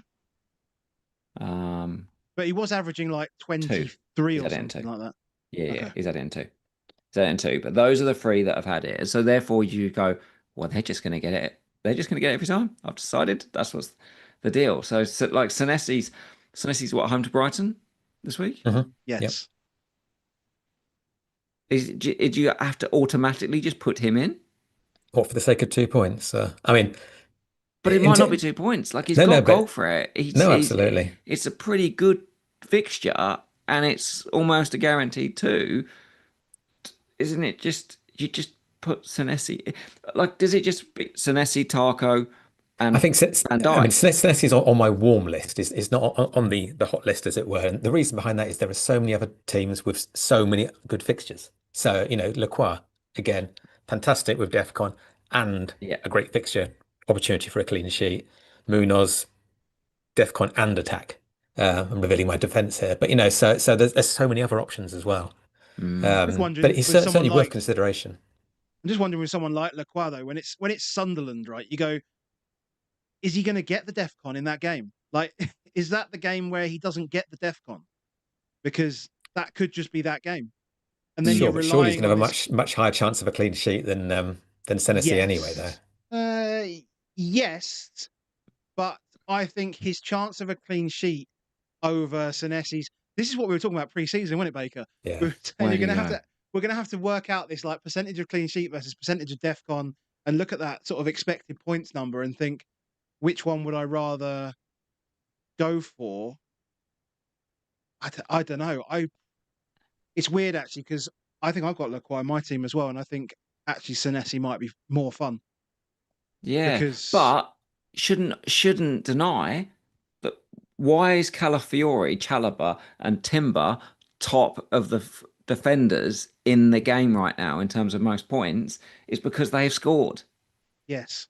Um, But he was averaging like Two. 23 He's or had it in something two. like that. Yeah, Okay. he's had it in two. He's had it in two. But those are the three that have had it. So therefore, you go, well, they're just going to get it. They're just going to get it every time. I've decided that's what's the deal. So like Senesi's what, home to Brighton this week? Yep. Yes. Do you have to automatically just put him in? Or for the sake of 2 points. I mean, But it in might not be t 2 points. Like he's no, no, got goal but for it. no, absolutely. It's a pretty good fixture, and it's almost a guaranteed two, isn't it? Just you just put Senesi. Like, does it just be Senesi, Tarko, I and think Van I mean Dijk? Senesi is on my warm list. Is not on the hot list, as it were. And the reason behind that is there are so many other teams with so many good fixtures. So Lacroix again, fantastic with DefCon and Yeah. a great fixture opportunity for a clean sheet. Munoz, DefCon and attack. I'm revealing my defense here, but so there's so many other options as well. Mm. Just But wondering he's with someone certainly worth like consideration. I'm just wondering with someone like Lacroix though, when it's Sunderland, right? You go, is he going to get the DefCon in that game? Like, is that the game where he doesn't get the DefCon? Because that could just be that game, and then Sure, you're but surely he's relying going to on have a this. much higher chance of a clean sheet than Senesi anyway, though. Yes, uh, yes, but I think his chance of a clean sheet over Senesi's. This is what we were talking about pre-season, wasn't it, Baker? We Yeah. were saying Where do you go? we're gonna have to work out this like percentage of clean sheet versus percentage of DefCon, and look at that sort of expected points number and think which one would I rather go for. I don't know. It's weird actually because I think I've got Lacroix in my team as well, and I think actually Senesi might be more fun Yeah, because but shouldn't deny that why is Calafiori, Chalobah, and Timber top of the defenders in the game right now in terms of most points is because they've scored. yes,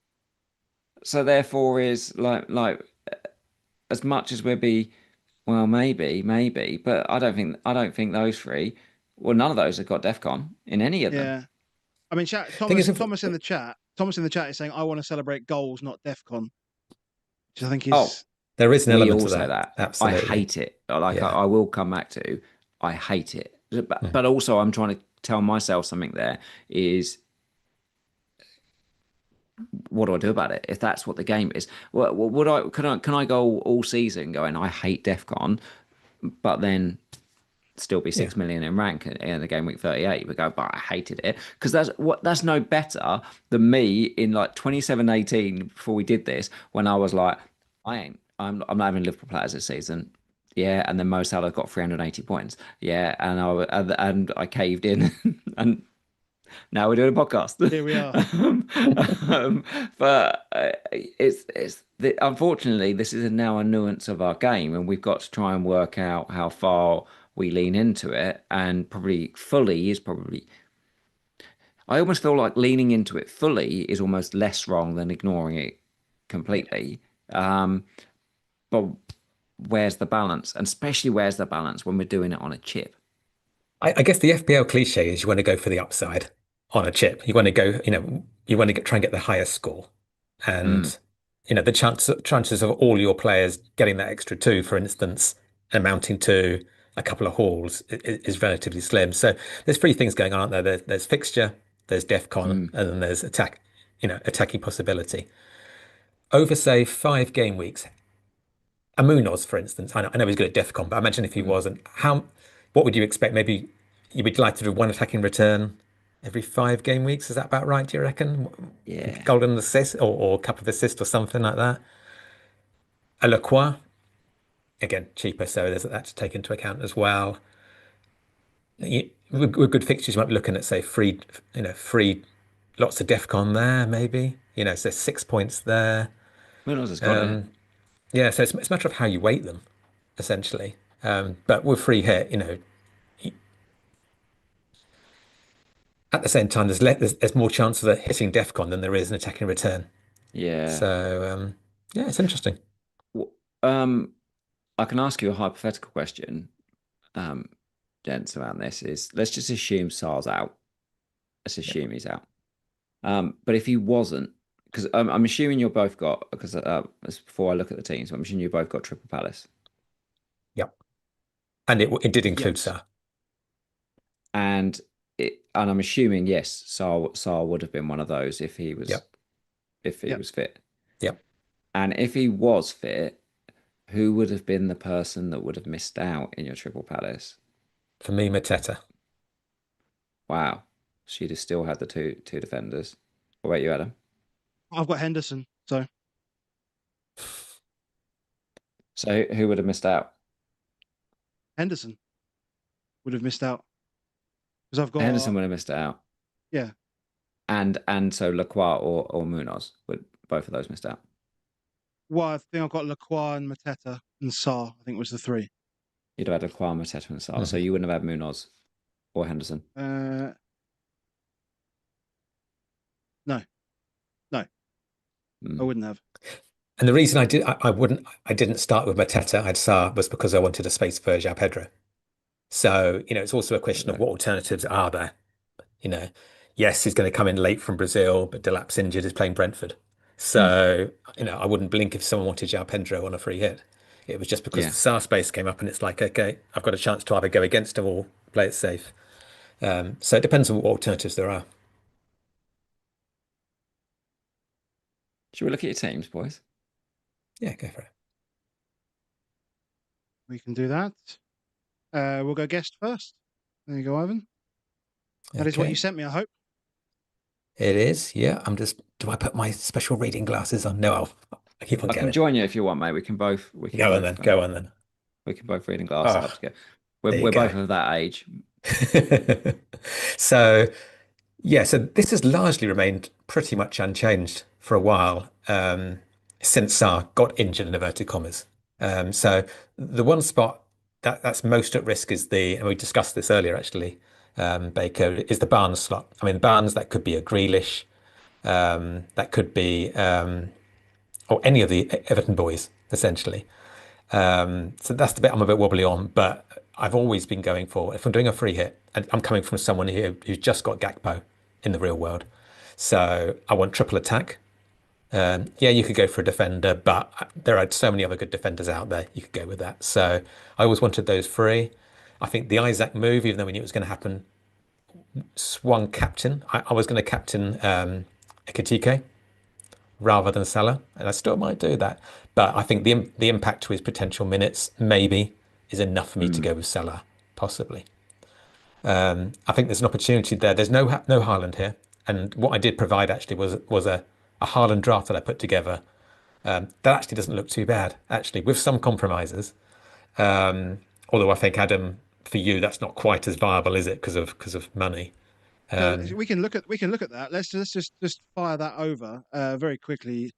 So therefore is like as much as we'd be well maybe, but I don't think those three, well none of those have got DEFCON in any of them. yeah. I mean, Thing is, if Thomas in the chat is saying I want to celebrate goals, not DefCon, which I think Oh, is there is an we element all to say that, that. I absolutely. hate it. Like Yeah. I will come back to, I hate it. But, Mm. but also I'm trying to tell myself something there is what do I do about it if that's what the game is? Well, would I can I go all season going I hate DEFCON, but then still be Yeah. 6 million in rank in the game week 38. We go, but I hated it because that's no better than me in like 27-18 before we did this when I was like, I'm not having Liverpool players this season. Yeah, and then Mo Salah got 380 points. Yeah, and I caved in, and now we're doing a podcast. here we are. um, but unfortunately this is now a nuance of our game, and we've got to try and work out how far we lean into it, and probably fully is probably. I almost feel like leaning into it fully is almost less wrong than ignoring it completely. Um, but where's the balance, and especially where's the balance when we're doing it on a chip? I guess the FPL cliche is you want to go for the upside on a chip. You want to go, you want to try and get the highest score. Mm, And, the chances of all your players getting that extra two, for instance, amounting to a couple of hauls is relatively slim. So there's three things going on, aren't there? There's fixture, there's DEFCON, mm, and then there's attacking possibility. Over, say, 5 game weeks, Munoz, for instance, I know he's good at DEFCON, but I imagine if he mm. wasn't, what would you expect? Maybe you'd be like to do one attacking return every 5 game weeks. Is that about right, do you reckon? Yeah. Golden assist or a couple of assists or something like that. A Lacroix, again, cheaper, so there's that to take into account as well. With good fixtures, you might be looking at, say, free lots of DEFCON there, maybe. So 6 points there. Munoz has got it. Um, yeah, so it's a matter of how you weight them, essentially. But with free hit, at the same time, there's more chance of it hitting DEFCON than there is an attacking return. Yeah. So Yeah, it's interesting. W- Um, I can ask you a hypothetical question, um, gents, around this. Is let's just assume Sar's out. Let's Yeah. assume he's out. But if he wasn't, because I'm assuming you're both got, because as before I look at the teams, I'm assuming you both got Triple Palace, Yep. And it did include Yes. Sar. and I'm assuming yes, Sar would have been one of those if he was Yep. if he Yep. was fit, Yep. and if he was fit, who would have been the person that would have missed out in your Triple Palace? For me, Mateta. Wow, she'd have still had the two defenders. What about you, Adam? I've got Henderson. So So who would have missed out? Henderson would have missed out because I've Henderson got, would have missed out, yeah. and so Lacroix or Munoz would both of those missed out. Well, I think I've got Lacroix and Mateta and Sarr, I think was the three. You'd have had Lacroix, Mateta, and Salah, so Mhm. you wouldn't have had Munoz or Henderson. No, no, I Mm. wouldn't have. And the reason I didn't start with Mateta, I had Sar, was because I wanted a space for João Pedro. So, it's also a question of Okay. what alternatives are there. You know, yes, he's going to come in late from Brazil, but Delap's injured, is playing Brentford. Mm. So, I wouldn't blink if someone wanted João Pedro on a free hit. It was just because Yeah. the Sar space came up and it's like, okay, I've got a chance to either go against him or play it safe. So it depends on what alternatives there are. Should we look at your teams, boys? Yeah, go for it. We can do that. We'll go guest first. There you go, Ivan. That is what you Okay. sent me, I hope. It is. Yeah. Do I put my special reading glasses on? No, I keep on I can going. join you if you want, mate. We can both. We can Go on then. both. Go on then. We can both reading glasses Oh, up together. We're there you we're go. both of that age. So, yeah, so this has largely remained pretty much unchanged for a while, since Saar got injured in inverted commas. So the one spot that's most at risk is and we discussed this earlier actually, Baker, is the Barnes slot. I mean, Barnes, that could be a Grealish, that could be, or any of the Everton boys, essentially. So that's the bit I'm a bit wobbly on, but I've always been going for, if I'm doing a free hit, and I'm coming from someone here who's just got Gakpo in the real world. So I want triple attack. Yeah, you could go for a defender, but there are so many other good defenders out there. You could go with that. So I always wanted those free. I think the Isak move, even though we knew it was going to happen, swung captain. I was going to captain Ekitike rather than Salah, and I still might do that. But I think the impact to his potential minutes maybe is enough for me to Mm. go with Salah, possibly. I think there's an opportunity there. There's no Haaland here, and what I did provide actually was a Haaland draft that I put together. That actually doesn't look too bad, actually, with some compromises. Although I think Adam, for you, that's not quite as viable, is it? Because of money. So Um, we can look at that. Let's just fire that over very quickly.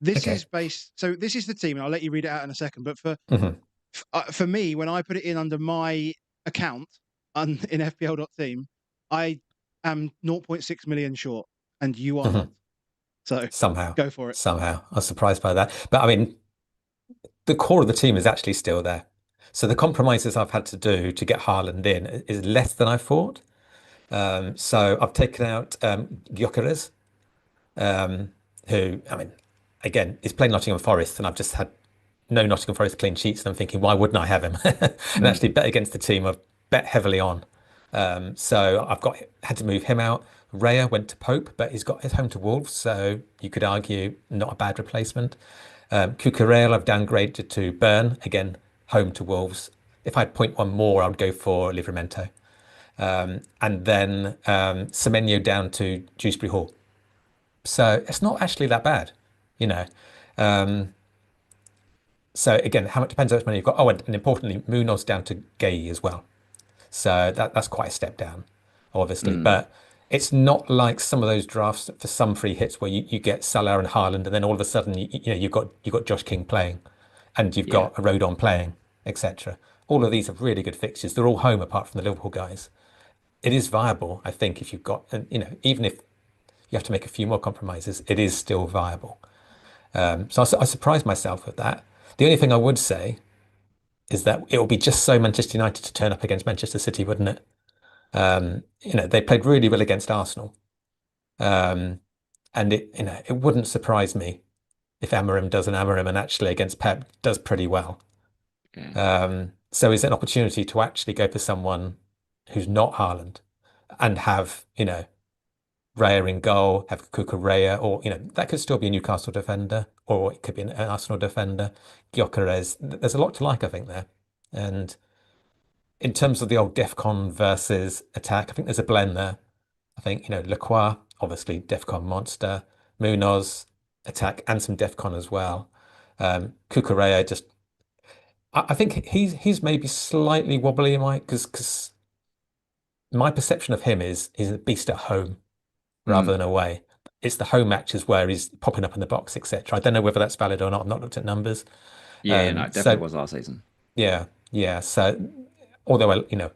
This okay. is based. So this is the team, and I'll let you read it out in a second. But Mhm. for me, when I put it in under my account in FPL.team, I am zero point 0.6 million short, and you are not. Mhm. So Somehow, go for it. somehow, I was surprised by that. But I mean, the core of the team is actually still there. So the compromises I've had to do to get Haaland in is less than I thought. So I've taken out Gyökeres, um, who, I mean, again, is playing Nottingham Forest, and I've just had no Nottingham Forest clean sheets, and I'm thinking, why wouldn't I have him? And Mm. actually bet against the team I've bet heavily on. So I've had to move him out. Raya went to Pope, but he's got his home to Wolves, so you could argue not a bad replacement. Cucurella I've downgraded to Burn, again, home to Wolves. If I had point one more, I would go for Livramento. And then Semenyo down to Dewsbury Hall. So it's not actually that bad, you know. Um, so again, how much depends how much money you've got. Oh, and importantly, Munoz down to Gay as well. So that's quite a step down, obviously. Mm. But it's not like some of those drafts for some free hits where you get Salah and Haaland, and then all of a sudden you've got Josh King playing, and you've Yeah. got a Rodon playing, etc. All of these are really good fixtures. They're all home apart from the Liverpool guys. It is viable, I think, if you've got, and even if you have to make a few more compromises, it is still viable. So I surprised myself with that. The only thing I would say is that it will be just so Manchester United to turn up against Manchester City, wouldn't it? They played really well against Arsenal. Um, and it wouldn't surprise me if Amorim does an Amorim and actually against Pep does pretty well. So is it an opportunity to actually go for someone who's not Haaland and have, Raya in goal, have Cucurella, or, that could still be a Newcastle defender, or it could be an Arsenal defender. Gyökeres, there's a lot to like, I think, there. And in terms of the old DefCon versus attack, I think there's a blend there. I think, Lacroix, obviously DefCon monster, Munoz, attack, and some DefCon as well. Cucurella just, I think he's maybe slightly wobbly, Mike, because my perception of him is he's a beast at home rather than away. It's the home matches where he's popping up in the box, etc. I don't know whether that's valid or not. I've not looked at numbers. Yeah, no, it definitely was last season. Yeah. So, although you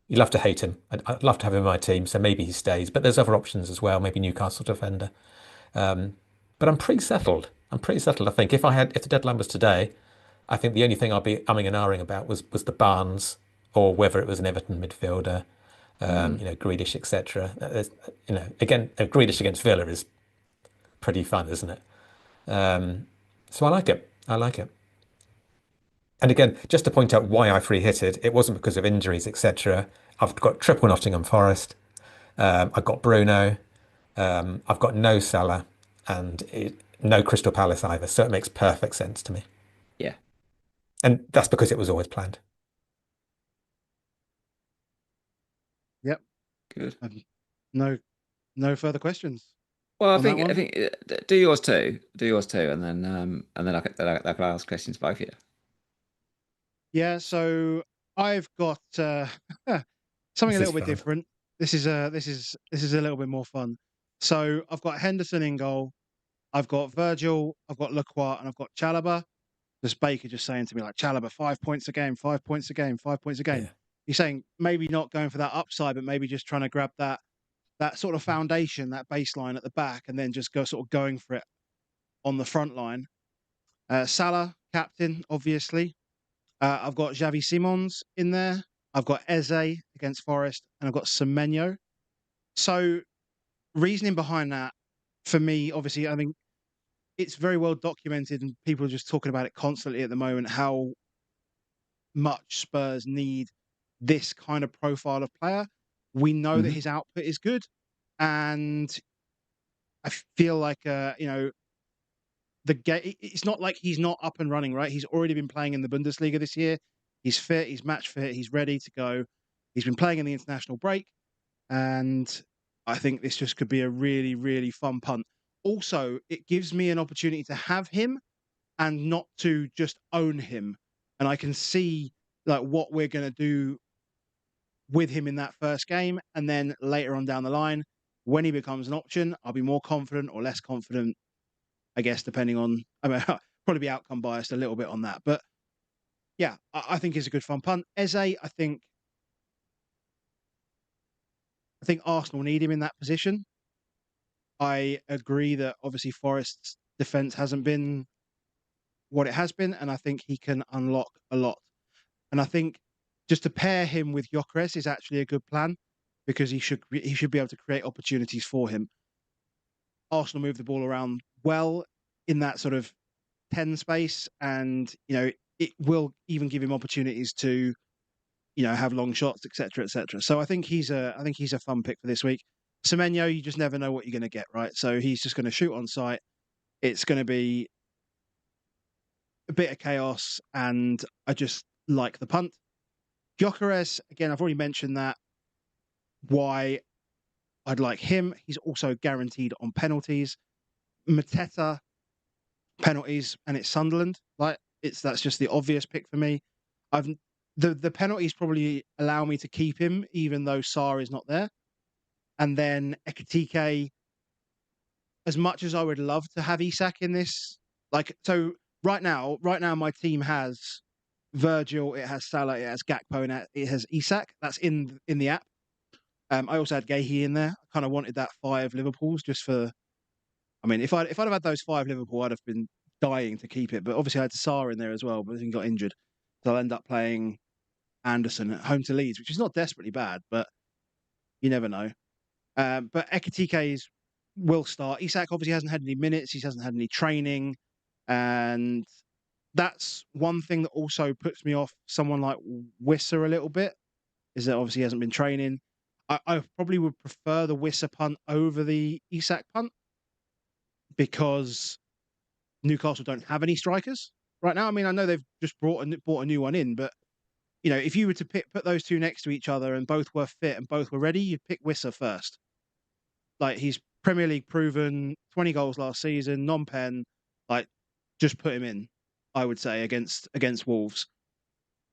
love to hate him, I'd love to have him in my team. So maybe he stays. But there's other options as well. Maybe Newcastle defender. But I'm pretty settled. I think if the deadline was today, I think the only thing I'd be umming and ahhing about was the Barnes or whether it was an Everton midfielder. Grealish, etc. Again, Grealish against Villa is pretty fun, isn't it? So I like it. And again, just to point out why I free hit it wasn't because of injuries, etc. I've got triple Nottingham Forest. I've got Bruno. I've got no Salah and no Crystal Palace either. So it makes perfect sense to me. Yeah. And that's because it was always planned. Yep. Good. No further questions. Well, I think do yours too, and then I could ask questions both of you. Yeah. So I've got something a little bit different. This is a little bit more fun. So I've got Henderson in goal. I've got Virgil. I've got Lacroix, and I've got Chalobah. Just Baker just saying to me like Chalobah, 5 points a game, 5 points a game, 5 points a game. Yeah. He's saying maybe not going for that upside, but maybe just trying to grab that sort of foundation, that baseline at the back, and then just going for it on the front line. Salah, captain, obviously. I've got Xavi Simons in there. I've got Eze against Forest, and I've got Semenyo. So, reasoning behind that, for me, obviously, I mean, it's very well documented, and people are just talking about it constantly at the moment, how much Spurs need this kind of profile of player. We know that his output is good, and I feel like the game. It's not like he's not up and running, right? He's already been playing in the Bundesliga this year. He's fit. He's match fit. He's ready to go. He's been playing in the international break, and I think this just could be a really, really fun punt. Also, it gives me an opportunity to have him and not to just own him, and I can see like what we're going to do with him in that first game, and then later on down the line, when he becomes an option, I'll be more confident or less confident, I guess, depending on. I mean, probably be outcome biased a little bit on that, but yeah, I think it's a good fun punt. Eze, I think Arsenal need him in that position. I agree that obviously Forest's defense hasn't been what it has been, and I think he can unlock a lot. And I think just to pair him with Gyökeres is actually a good plan because he should be able to create opportunities for him. Arsenal move the ball around well in that sort of 10 space, and it will even give him opportunities to have long shots, etc., etc. So I think he's a fun pick for this week. Semenyo, you just never know what you're going to get, right? So he's just going to shoot on sight. It's going to be a bit of chaos, and I just like the punt. Gyökeres, again, I've already mentioned that. Why I'd like him. He's also guaranteed on penalties. Mateta, penalties, and it's Sunderland. That's just the obvious pick for me. The penalties probably allow me to keep him, even though Sarr is not there. And then Ekitike, as much as I would love to have Isak in this, right now my team has Virgil, it has Salah, it has Gakpo, and it has Isak. That's in the app. I also had Gahey in there. I kind of wanted that 5 Liverpools just for. I mean, if I'd have had those 5 Liverpool, I'd have been dying to keep it. But obviously, I had Salah in there as well, but he got injured. So I'll end up playing Anderson at home to Leeds, which is not desperately bad, but you never know. But Ekitike will start. Isak obviously hasn't had any minutes. He hasn't had any training. And that's one thing that also puts me off someone like Wissa a little bit, is that obviously he hasn't been training. I probably would prefer the Wissa punt over the Isak punt because Newcastle don't have any strikers right now. I mean, I know they've just brought a new one in, but you know, if you were to put those two next to each other and both were fit and both were ready, you'd pick Wissa first. Like, he's Premier League proven, 20 goals last season, non-pen. Like, just put him in, I would say, against Wolves.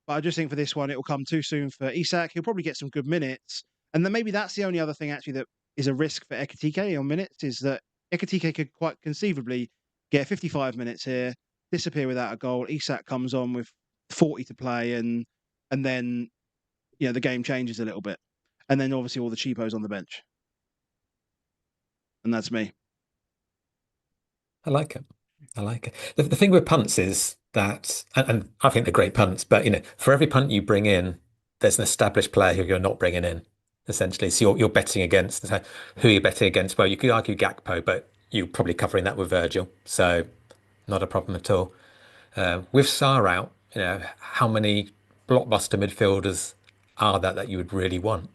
But I just think for this one, it will come too soon for Isak. He'll probably get some good minutes. And then maybe that's the only other thing actually that is a risk for Ekitike on minutes, is that Ekitike could quite conceivably get 55 minutes here, disappear without a goal. Isak comes on with 40 to play, and then the game changes a little bit. And then obviously all the cheapos on the bench. And that's me. I like it. I like it. The thing with punts is that, and I think they're great punts, but for every punt you bring in, there's an established player who you're not bringing in, essentially. So you're betting against. Who you're betting against? Well, you could argue Gakpo, but you're probably covering that with Virgil, so not a problem at all. With Sarr out, how many blockbuster midfielders are that you would really want?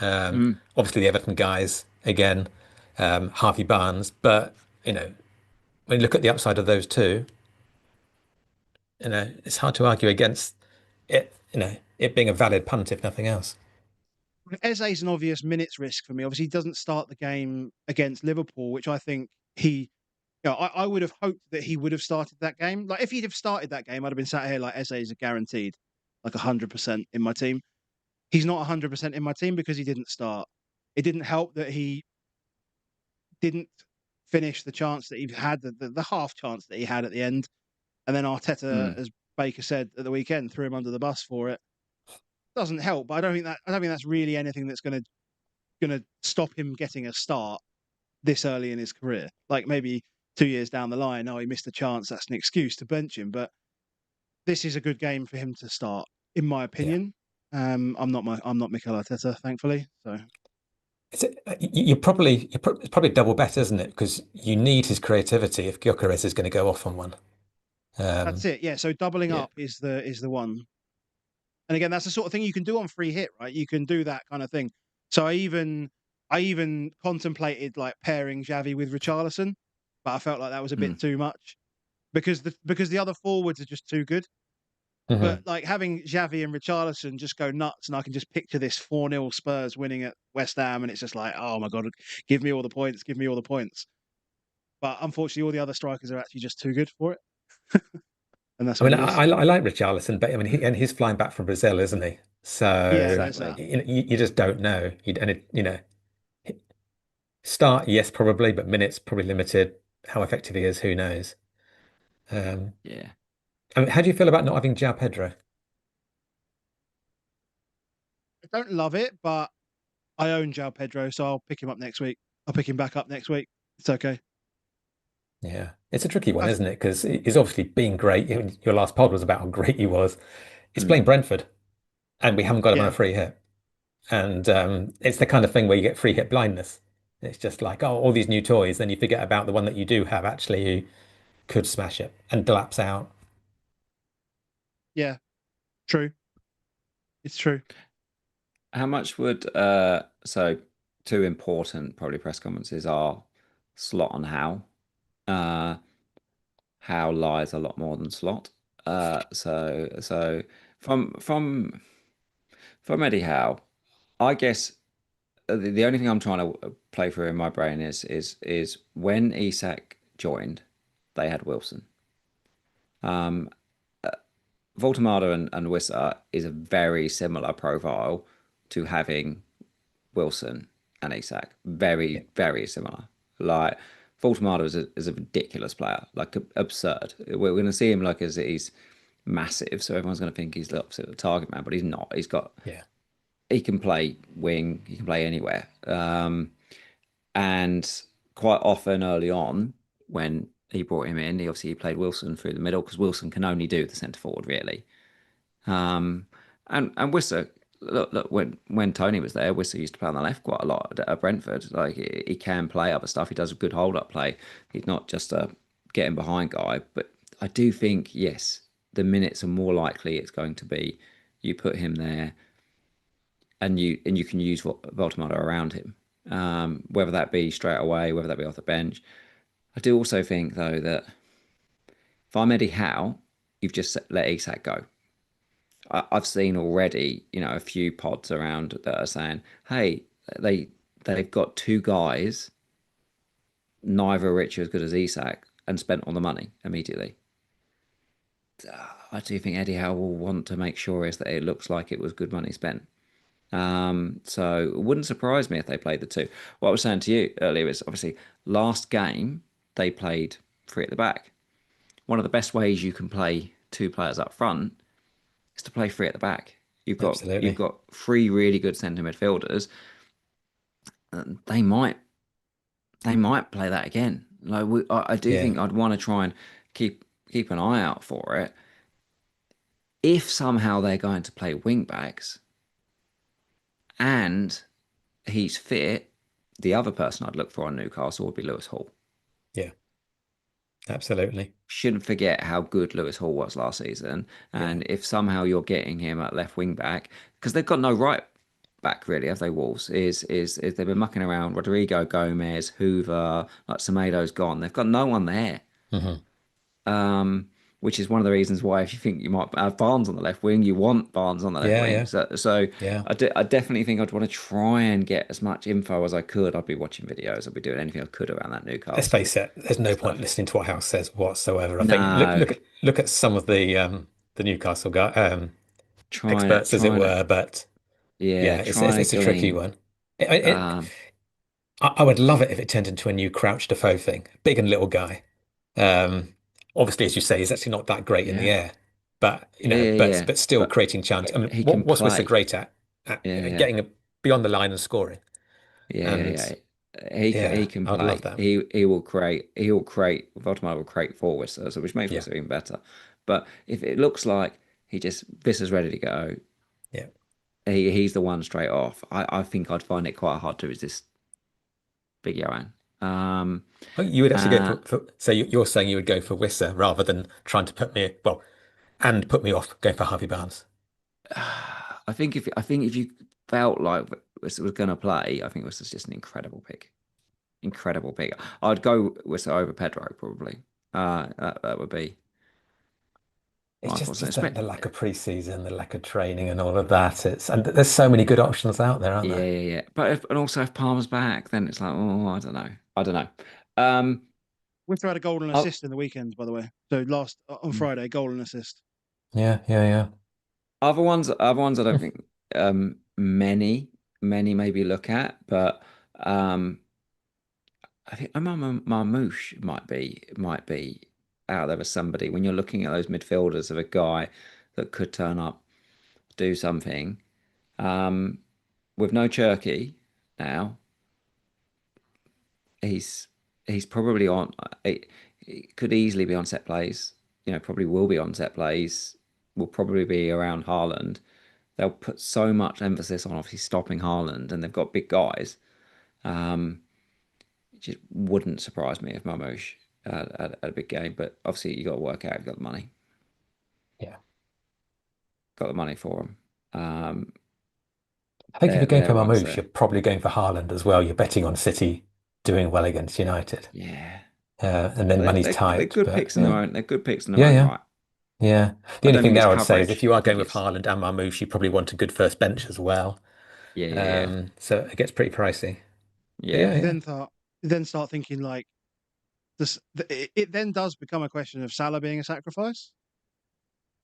Obviously, the Everton guys again, Harvey Barnes, but when you look at the upside of those two, it's hard to argue against it. It being a valid punt, if nothing else. Eze's an obvious minutes risk for me. Obviously, he doesn't start the game against Liverpool, which I think I would have hoped that he would have started that game. Like, if he'd have started that game, I'd have been sat here like Eze is a guaranteed, like 100% in my team. He's not 100% in my team because he didn't start. It didn't help that he didn't finish the chance that he had, the half chance that he had at the end. And then Arteta, as Baker said at the weekend, threw him under the bus for it. Doesn't help, but I don't think that's really anything that's going to stop him getting a start this early in his career. Like, maybe 2 years down the line, he missed a chance. That's an excuse to bench him. But this is a good game for him to start, in my opinion. Yeah. I'm not Mikel Arteta, thankfully. So it's probably double bet, isn't it? Because you need his creativity if Gyökeres is going to go off on one. That's it. Yeah. So doubling up is the one. And again, that's the sort of thing you can do on free hit, right? You can do that kind of thing. So I even contemplated like pairing Xavi with Richarlison, but I felt like that was a bit too much because the other forwards are just too good. Mm-hmm. But like having Xavi and Richarlison just go nuts, and I can just picture this 4-0 Spurs winning at West Ham, and it's just like, oh my God, give me all the points, give me all the points. But unfortunately, all the other strikers are actually just too good for it. And that's what I like Richarlison, but I mean, he's flying back from Brazil, isn't he? So yeah, exactly. You just don't know. Start, yes, probably, but minutes probably limited. How effective he is, who knows? Yeah. I mean, how do you feel about not having João Pedro? I don't love it, but I own João Pedro, so I'll pick him up next week. I'll pick him back up next week. It's okay. Yeah, it's a tricky one, isn't it? Because he's obviously been great. Your last pod was about how great he was. He's playing Brentford, and we haven't got him on a free hit. And it's the kind of thing where you get free hit blindness. It's just like, oh, all these new toys. Then you forget about the one that you do have actually who could smash it, and Delap's out. Yeah, true. It's true. How much would so two important probably press conferences are Slot on Howe. Howe lies a lot more than Slot. So from Eddie Howe, I guess the only thing I'm trying to play through in my brain is when Isak joined, they had Wilson. Voltemada and Wissa is a very similar profile to having Wilson and Isak. Very, very similar. Like, Voltemada is a ridiculous player, like absurd. We're going to see him like as he's massive, so everyone's going to think he's the opposite of the target man, but he's not. He can play wing, he can play anywhere. And quite often early on, when he brought him in. He played Wilson through the middle because Wilson can only do the centre forward really. And Wissa, look when Tony was there, Wissa used to play on the left quite a lot at Brentford. Like he can play other stuff. He does a good hold up play. He's not just a getting behind guy. But I do think yes, the minutes are more likely it's going to be you put him there, and you can use Voltemada around him. Whether that be straight away, whether that be off the bench. I do also think though that if I'm Eddie Howe, you've just let Isak go. I've seen already, a few pods around that are saying, "Hey, they've got two guys, neither rich as good as Isak, and spent all the money immediately." I do think Eddie Howe will want to make sure is that it looks like it was good money spent. So it wouldn't surprise me if they played the two. What I was saying to you earlier is obviously last game they played three at the back. One of the best ways you can play two players up front is to play three at the back. You've got three really good centre midfielders. They might play that again. Like I do think I'd want to try and keep an eye out for it. If somehow they're going to play wing backs and he's fit, the other person I'd look for on Newcastle would be Lewis Hall. Yeah, absolutely. Shouldn't forget how good Lewis Hall was last season. And if somehow you're getting him at left wing back, because they've got no right back really, have they, Wolves? Is they've been mucking around Rodrigo, Gomez, Hoover, like Semedo's gone. They've got no one there. Which is one of the reasons why if you think you might have Barnes on the left wing, you want Barnes on the left wing. So I definitely think I'd want to try and get as much info as I could. I'd be watching videos. I'd be doing anything I could around that Newcastle. Let's face it, there's no point listening to what Howe says whatsoever. I think look at some of the Newcastle guy experts, as it were. But it's a tricky one. I would love it if it turned into a new Crouch Defoe thing, big and little guy. Obviously, as you say, he's actually not that great in the air, but but still creating chance. I mean, what's Wissa great at? Getting beyond the line and scoring. He can play. Love that. He will create. Voldemort will create for Wissa, so which makes Wissa even better. But if it looks like Vissa's ready to go, he's the one straight off. I think I'd find it quite hard to resist Big Johan. You would actually go for so you're saying you would go for Wissa rather than trying to put me off going for Harvey Barnes. I think if you felt like Wissa was going to play, I think Wissa's just an incredible pick. I'd go Wissa over Pedro probably. That would be. It's just the lack of pre-season, the lack of training, and all of that. And there's so many good options out there, aren't there? Yeah. But also if Palmer's back, then it's like, I don't know. Wissa had a goal and assist in the weekend, by the way. So on Friday, goal and assist. Yeah. Other ones I don't think many maybe look at, but I think Marmouche might be out there as somebody when you're looking at those midfielders of a guy that could turn up, do something. With no Cherky now, he's probably on. It could easily be on set plays. Probably will be on set plays. Will probably be around Haaland. They'll put so much emphasis on obviously stopping Haaland, and they've got big guys. It just wouldn't surprise me if Marmouche had a big game, but obviously you got to work out. You've got the money. Yeah, got the money for him. I think if you're going for Marmouche, you're probably going for Haaland as well. You're betting on City doing well against United. Yeah, and then money's tight. They're good picks in their own. They're good picks in their own right. Yeah. The only thing there I would say is if you are going with Haaland and Marmouche, you probably want a good first bench as well. Yeah. So it gets pretty pricey. Yeah. Then start thinking like this. It then does become a question of Salah being a sacrifice,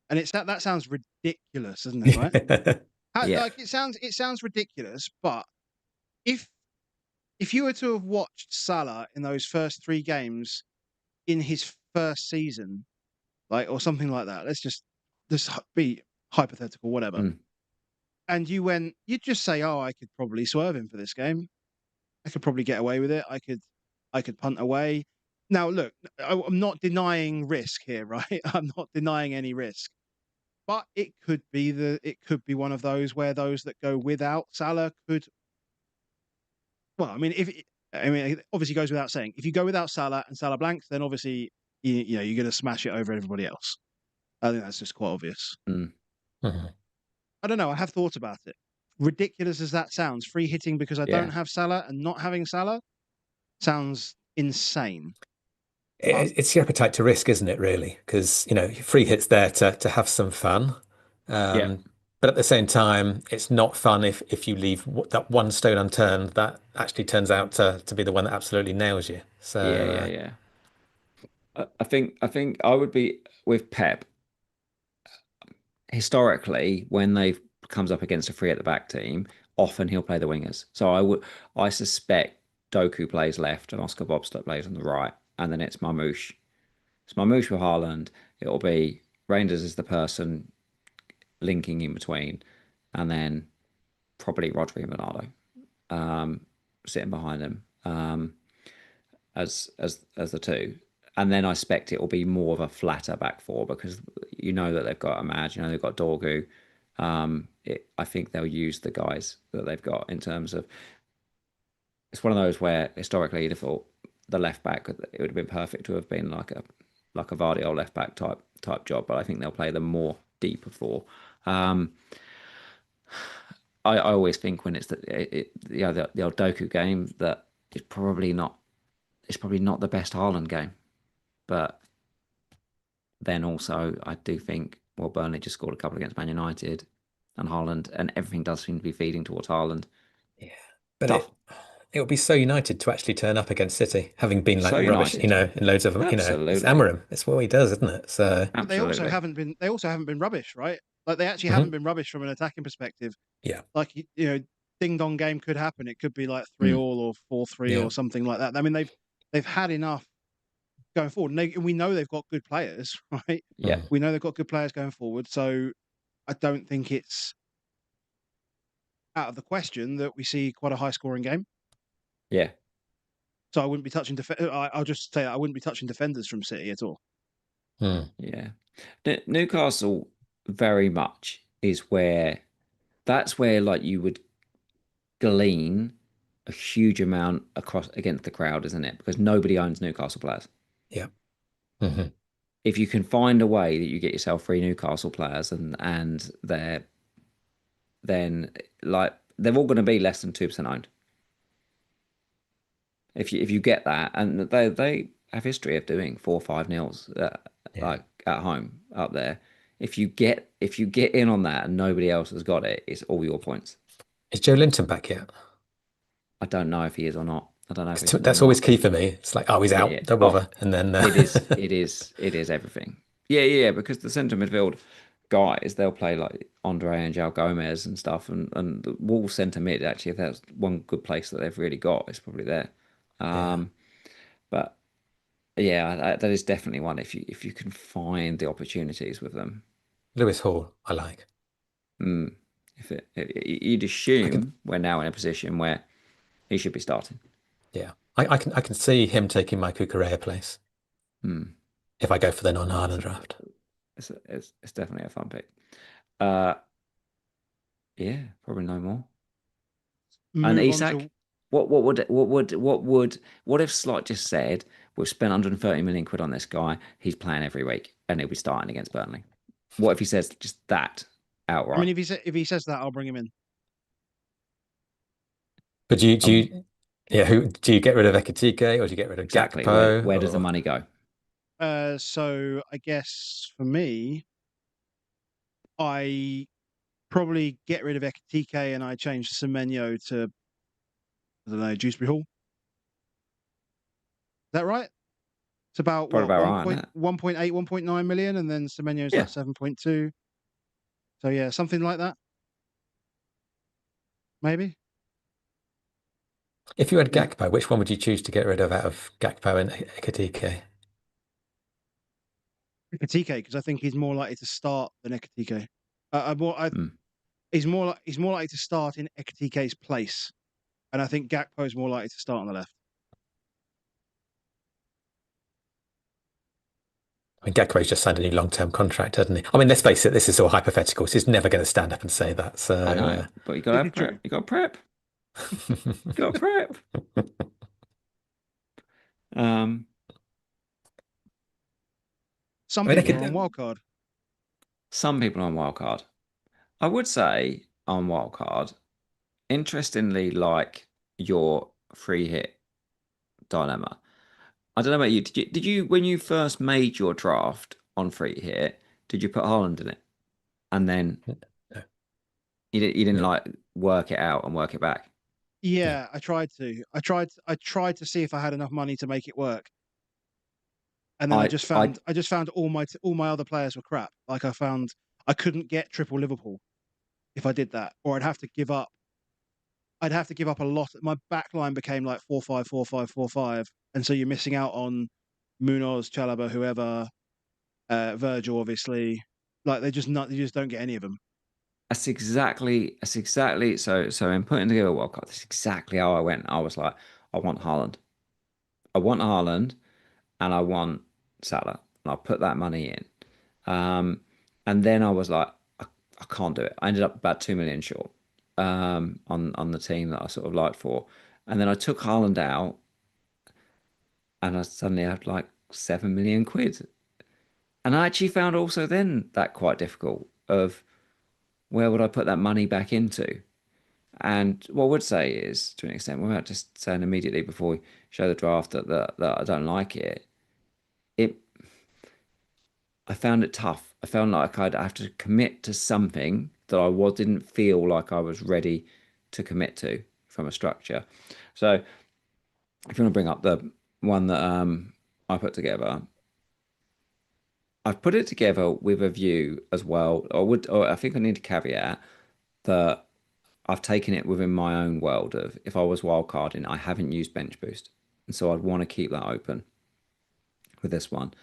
and that sounds ridiculous, doesn't it? Right? Like it sounds ridiculous, but if you were to have watched Salah in those first 3 games in his first season, or something like that, let's just be hypothetical, whatever. And you'd just say, I could probably swerve him for this game. I could probably get away with it. I could punt away. Now, look, I'm not denying risk here, right? I'm not denying any risk, but it could be one of those where those that go without Salah could. Well, I mean, it obviously goes without saying, if you go without Salah and Salah blanks, then obviously you know you're going to smash it over everybody else. I think that's just quite obvious. Mm. I don't know. I have thought about it. Ridiculous as that sounds, free hitting because I Yeah. don't have Salah and not having Salah sounds insane. It's your appetite to risk, isn't it, really? Because, free hit's there to have some fun. Yeah. But at the same time, it's not fun if you leave that one stone unturned that actually turns out to be the one that absolutely nails you. So, Yeah. I think I would be with Pep. Historically, when they comes up against a free at the back team, often he'll play the wingers. So I suspect Doku plays left and Oscar Bobslet plays on the right, and then it's Marmoush. It's Marmoush with Haaland. It'll be Rangers is the person linking in between, and then probably Rodri and Bernardo sitting behind him as the two. And then I expect it will be more of a flatter back four because you know that they've got Amad, you know they've got Dorgu. I think they'll use the guys that they've got in terms of. It's one of those where historically you'd have thought the left back it would have been perfect to have been like a Vardy left back type job, but I think they'll play them more deeper four. I always think when it's the old Doku game that it's probably not the best Haaland game. But then also, I do think, well, Burnley just scored a couple against Man United and Haaland, and everything does seem to be feeding towards Haaland. Yeah, but it would be so United to actually turn up against City, having been like So rubbish, United. in loads of, Absolutely. it's Amorim. It's what he does, isn't it? So But they also haven't been rubbish, right? Like they actually haven't been rubbish from an attacking perspective. Yeah. Like ding dong game could happen. It could be like 3-3 or 4-3 or something like that. I mean, they've had enough going forward, and we know they've got good players, right? Yeah. We know they've got good players going forward, so I don't think it's out of the question that we see quite a high scoring game. Yeah. So I wouldn't be touching I'll just say I wouldn't be touching defenders from City at all. Yeah. Newcastle very much is that's where like you would glean a huge amount across against the crowd, isn't it? Because nobody owns Newcastle players. Yeah. If you can find a way that you get yourself 3 Newcastle players and then like they're all going to be less than 2% owned. If you get that, and they have history of doing 4-5-0s like at home up there. If you get in on that and nobody else has got it, it's all your points. Is Joe Linton back yet? I don't know if he is or not. I don't know. That's always key for me. It's like, oh, he's out. Yeah. Don't bother. And then it is everything. Yeah. Because the centre midfield guys, they'll play like Andre and João Gomez and stuff, and the Wolves centre mid actually, if that's one good place that they've really got, it's probably there. But yeah, that is definitely one if you can find the opportunities with them. Lewis Hall, I like. If you'd assume we're now in a position where he should be starting. Yeah, I can see him taking my Cucurella place if I go for the non-Haaland draft. It's definitely a fun pick. Yeah, probably no more. And Isak, what if Slot just said we've spent 130 million quid on this guy, he's playing every week and he'll be starting against Burnley? What if he says just that outright? I mean, if he says that, I'll bring him in. But do you get rid of Ekitike or do you get rid of Gakpo? Where does the money go? So I guess for me, I probably get rid of Ekitike and I change Semenyo to, I don't know, Dewsbury Hall. Is that right? It's about 1.8, 1.9 million, and then Semenyo's like 7.2. So yeah, something like that. Maybe. If you had Gakpo, which one would you choose to get rid of out of Gakpo and Ekitike? Ekitike, because I think he's more likely to start than Ekitike. He's more likely to start in Ekitike's place, and I think Gakpo is more likely to start on the left. I mean, Gakpo's just signed a new long-term contract, hasn't he? I mean, let's face it, this is all hypothetical. So he's never going to stand up and say that. So I know, but you got to have prep. True. You got to prep. You got to prep. Um, Some I mean, they people are could. on Wildcard. some people on Wildcard. I would say on Wildcard, interestingly, like your free hit dilemma. I don't know about you. Did you when you first made your draft on free hit, did you put Haaland in it? And then No, you didn't no, like work it out and work it back. no. Yeah, I tried to. I tried to see if I had enough money to make it work. And then I I I just found all my other players were crap. Like I found I couldn't get triple Liverpool if I did that, or I'd have to give up. I'd have to give up a lot. My back line became like 4-5, 4-5, 4-5, and so you're missing out on Munoz, Chalaba, whoever, Virgil, obviously. Like they just not, you just don't get any of them. that's exactly so in putting together a World Cup, that's exactly how I went. I was like, I want Haaland. I want Haaland and I want Salah. And I put that money in. Um, and then I was like, I can't do it. I ended up about 2 million short on the team that I sort of liked for. And then I took Haaland out and I suddenly had like 7 million quid. And I actually found also then that quite difficult of where would I put that money back into? And what I would say is, to an extent, without just saying immediately before we show the draft that I don't like it, it I found it tough. I felt like I'd have to commit to something that didn't feel like I was ready to commit to from a structure. So if you want to bring up the one that I put together, I've put it together with a view as well. Or I think I need to caveat that I've taken it within my own world of if I was wildcarding, I haven't used bench boost. And so I'd want to keep that open with this one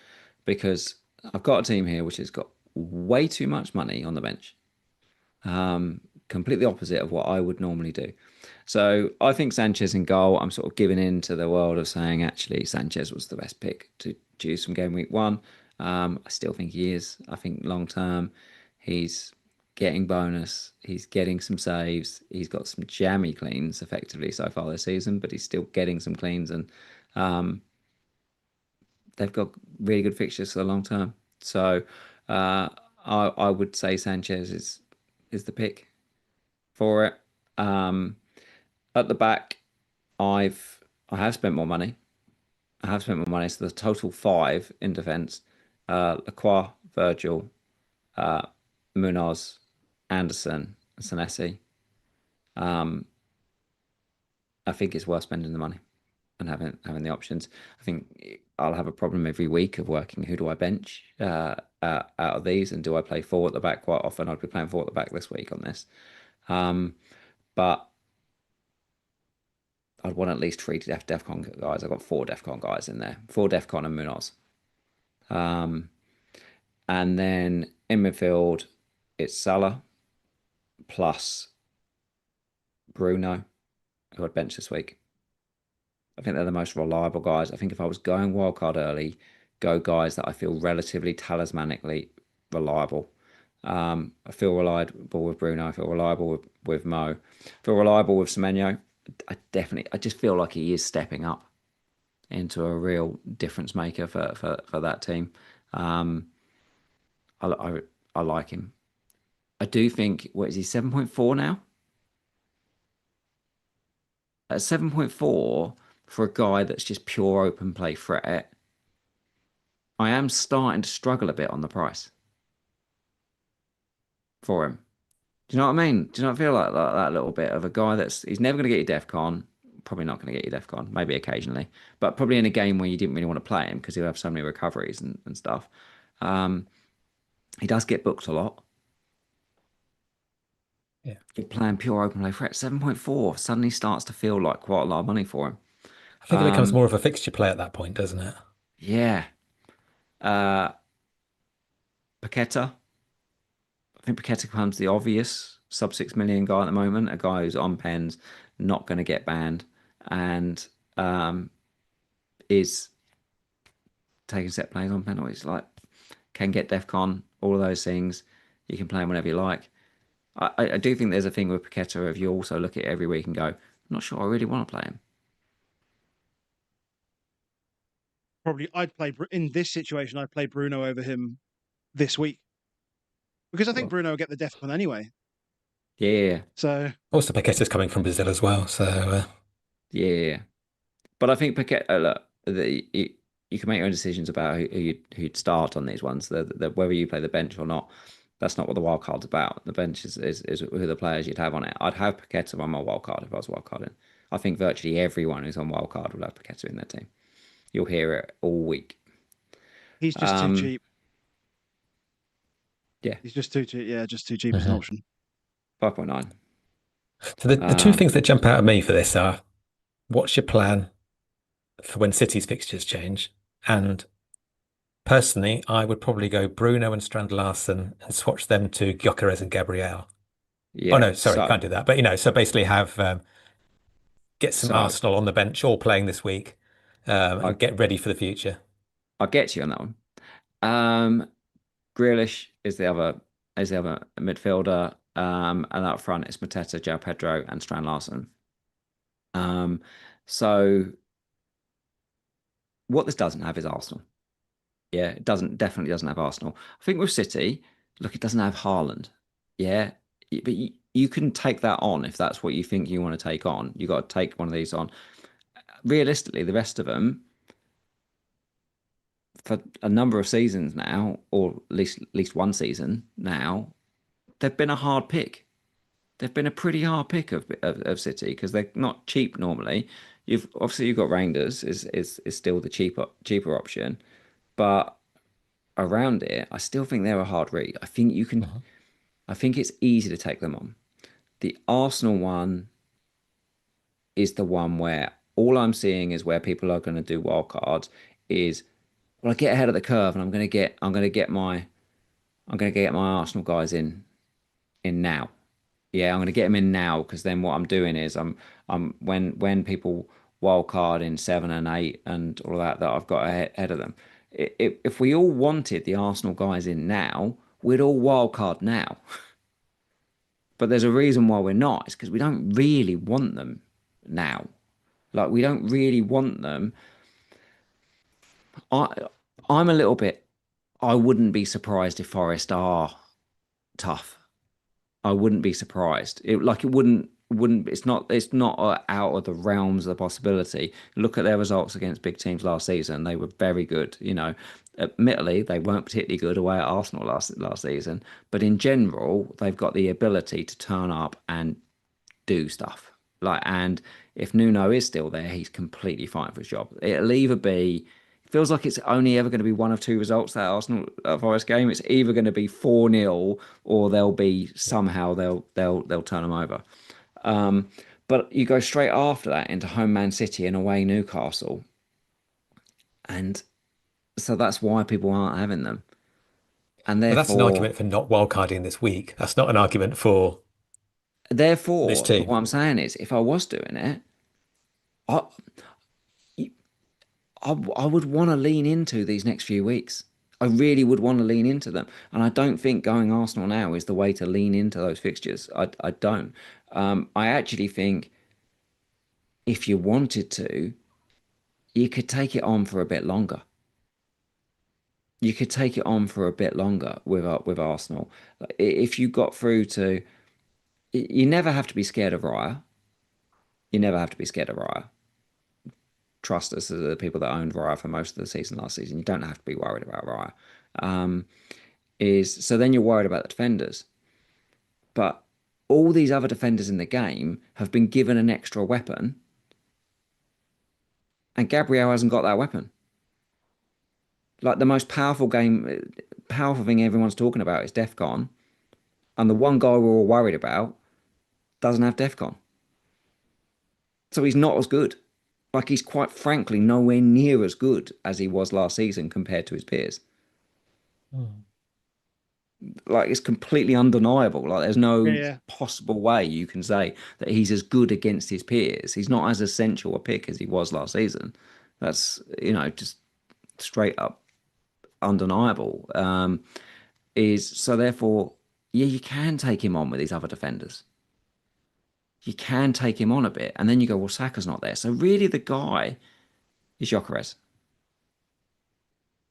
because I've got a team here which has got way too much money on the bench. Completely opposite of what I would normally do. So I think Sanchez in goal. I'm sort of giving in to the world of saying actually Sanchez was the best pick to choose from game week one. I still think he is. I think long term, he's getting bonus. He's getting some saves. He's got some jammy cleans effectively so far this season, but he's still getting some cleans and they've got really good fixtures for the long term. So I would say Sanchez is the pick for it. At the back, I have spent more money. I have spent more money. So the total five in defence: Lacroix, Virgil, Munoz, Anderson, and Senesi. I think it's worth spending the money and having the options. I think I'll have a problem every week of working who do I bench out of these and do I play four at the back quite often. I'd be playing four at the back this week on this. But I'd want at least three DefCon guys. I've got four DefCon guys in there. Four DefCon and Munoz. And then in midfield, it's Salah plus Bruno, who I'd bench this week. I think they're the most reliable guys. I think if I was going wildcard early, go guys that I feel relatively talismanically reliable. I feel reliable with Bruno. I feel reliable with Mo. I feel reliable with Semenyo. I just feel like he is stepping up into a real difference maker for that team. I like him. I do think, what is he, 7.4 now? At 7.4 for a guy that's just pure open play threat, I am starting to struggle a bit on the price for him. Do you know what I mean? Do you not feel like that little bit of a guy he's never going to get you DefCon, probably not going to get you DefCon, maybe occasionally, but probably in a game where you didn't really want to play him because he'll have so many recoveries and stuff. He does get booked a lot. Yeah. You're playing pure open play threat. 7.4 suddenly starts to feel like quite a lot of money for him. I think it becomes more of a fixture play at that point, doesn't it? Yeah. Paqueta. I think Paqueta becomes the obvious sub 6 million guy at the moment, a guy who's on pens, not going to get banned, and is taking set plays on penalties. Like can get DefCon, all of those things. You can play him whenever you like. I do think there's a thing with Paqueta if you also look at it every week and go, I'm not sure I really want to play him. Probably in this situation, I'd play Bruno over him this week because I think Well, Bruno will get the DefCon anyway. yeah, So Also, Paqueta's coming from Brazil as well, so yeah. But I think Paqueta, look, you can make your own decisions about who'd start on these ones. Whether you play the bench or not, that's not what the wild card's about. The bench is who the players you'd have on it. I'd have Paqueta on my wild card if I was wild carding. I think virtually everyone who's on wild card will have Paqueta in their team. You'll hear it all week. he's just too cheap. Yeah, He's just too cheap. Yeah, just too cheap as an option. 5.9. So the two things that jump out at me for this are, what's your plan for when City's fixtures change? And personally, I would probably go Bruno and Strand Larsen and swatch them to Gyökeres and Gabriel. Yeah. Oh no, sorry, can't do that. But so basically have get some So Arsenal on the bench all playing this week, and get ready for the future. I'll get you on that one. Grealish is the other midfielder. And up front it's Mateta, João Pedro, and Strand Larsen. So what this doesn't have is Arsenal. Yeah, it definitely doesn't have Arsenal. I think with City, look, it doesn't have Haaland. Yeah, but you can take that on if that's what you think you want to take on. You got to take one of these on. Realistically, the rest of them, for a number of seasons now, or at least one season now, they've been a hard pick. They've been a pretty hard pick of City because they're not cheap normally. You've got Reinders is still the cheaper option, but around it, I still think they're a hard read. I think you can. I think it's easy to take them on. The Arsenal one is the one where all I'm seeing is where people are going to do wild cards is, well, I get ahead of the curve and I'm going to get my Arsenal guys in now. Yeah, I'm going to get them in now because then what I'm doing is when people wild card in 7 and 8 and all that I've got ahead of them. If we all wanted the Arsenal guys in now, we'd all wild card now. But there's a reason why we're not. It's because we don't really want them now. Like, we don't really want them. I'm a little bit. I wouldn't be surprised if Forest are tough. I wouldn't be surprised. It wouldn't. It's not out of the realms of the possibility. Look at their results against big teams last season. They were very good. Admittedly, they weren't particularly good away at Arsenal last season. But in general, they've got the ability to turn up and do stuff. And if Nuno is still there, he's completely fine for his job. It'll either be. It feels like it's only ever going to be one of two results that Arsenal Forest game. It's either going to be 4-0 or they'll be somehow they'll turn them over. But you go straight after that into home Man City and away Newcastle, and so that's why people aren't having them. And therefore, that's an argument for not wildcarding this week. That's not an argument for. Therefore, this team. what I'm saying is, if I was doing it, I would want to lean into these next few weeks. I really would want to lean into them. And I don't think going Arsenal now is the way to lean into those fixtures. I don't. I actually think if you wanted to, you could take it on for a bit longer. You could take it on for a bit longer with Arsenal. If you got through to... You never have to be scared of Raya. You never have to be scared of Raya. Trust us, as the people that owned Raya for most of the season last season, you don't have to be worried about Raya. So then you're worried about the defenders. But all these other defenders in the game have been given an extra weapon, and Gabriel hasn't got that weapon. Like, the most powerful thing everyone's talking about is DefCon, and the one guy we're all worried about doesn't have DefCon. So he's not as good. Like, he's quite frankly nowhere near as good as he was last season compared to his peers. Like, it's completely undeniable. Like, there's no possible way you can say that he's as good against his peers. He's not as essential a pick as he was last season. That's, just straight up undeniable. Is so therefore, yeah, you can take him on with these other defenders. You can take him on a bit, and then you go, well, Saka's not there, so really the guy is Gyökeres.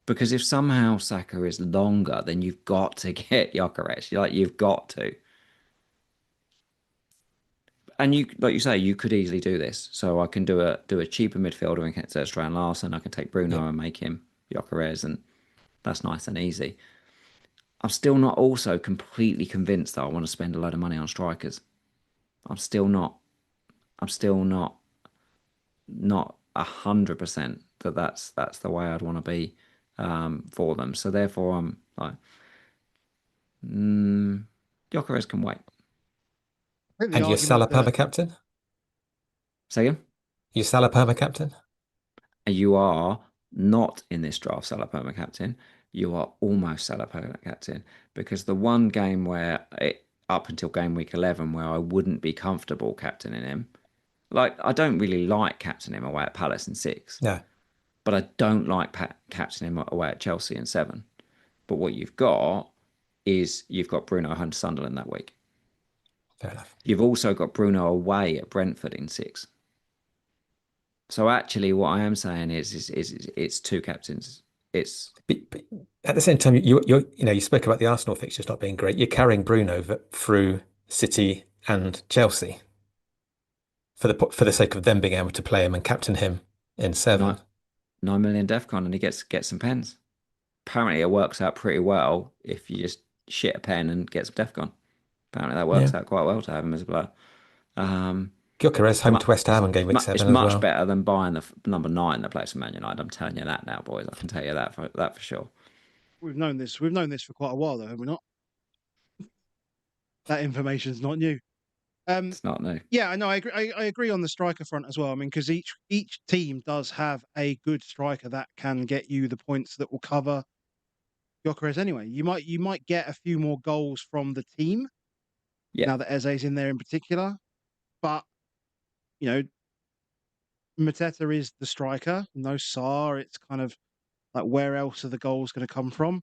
Because if somehow Saka is longer, then you've got to get Gyökeres. You've got to. And you, like you say, you could easily do this. So I can do a cheaper midfielder and get Strand Larsen. I can take Bruno Yeah. and make him Gyökeres, and that's nice and easy. I'm still not also completely convinced that I want to spend a load of money on strikers. I'm still not. I'm still not 100% that that's the way I'd want to be for them. So therefore, I'm like, Gyökeres can wait. I think the And your argument Salah that perma captain? Say again? Your Salah perma captain? You are not in this draft Salah perma captain. You are almost Salah perma captain because the one game where up until game week 11 where I wouldn't be comfortable captaining him, like I don't really like captaining him away at Palace in 6, No, but I don't like captaining him away at Chelsea in 7. But what you've got is you've got Bruno home to Sunderland that week. fair enough. You've also got Bruno away at Brentford in 6. So actually, what I am saying is it's two captains. It's But at the same time, you spoke about the Arsenal fixtures not being great. You're carrying Bruno through City and Chelsea for the sake of them being able to play him and captain him in 7. 9 million DefCon, and he gets some pens. Apparently, it works out pretty well if you just shit a pen and get some DefCon. Apparently, that works Yeah. out quite well to have him as a player. Gyökeres home to West Ham on game week 7 It's as much well. better than buying the number 9 that plays for Man United. I'm telling you that now, boys. I can tell you that for sure. we've known this for quite a while, though, have we not? That information's not new. It's not new. Yeah, I know. I agree. I agree on the striker front as well. I mean, because each team does have a good striker that can get you the points that will cover Gyökeres anyway. You might get a few more goals from the team Yeah. now that Eze's in there in particular, but you know, Mateta is the striker. No Sarr. It's kind of like where else are the goals going to come from?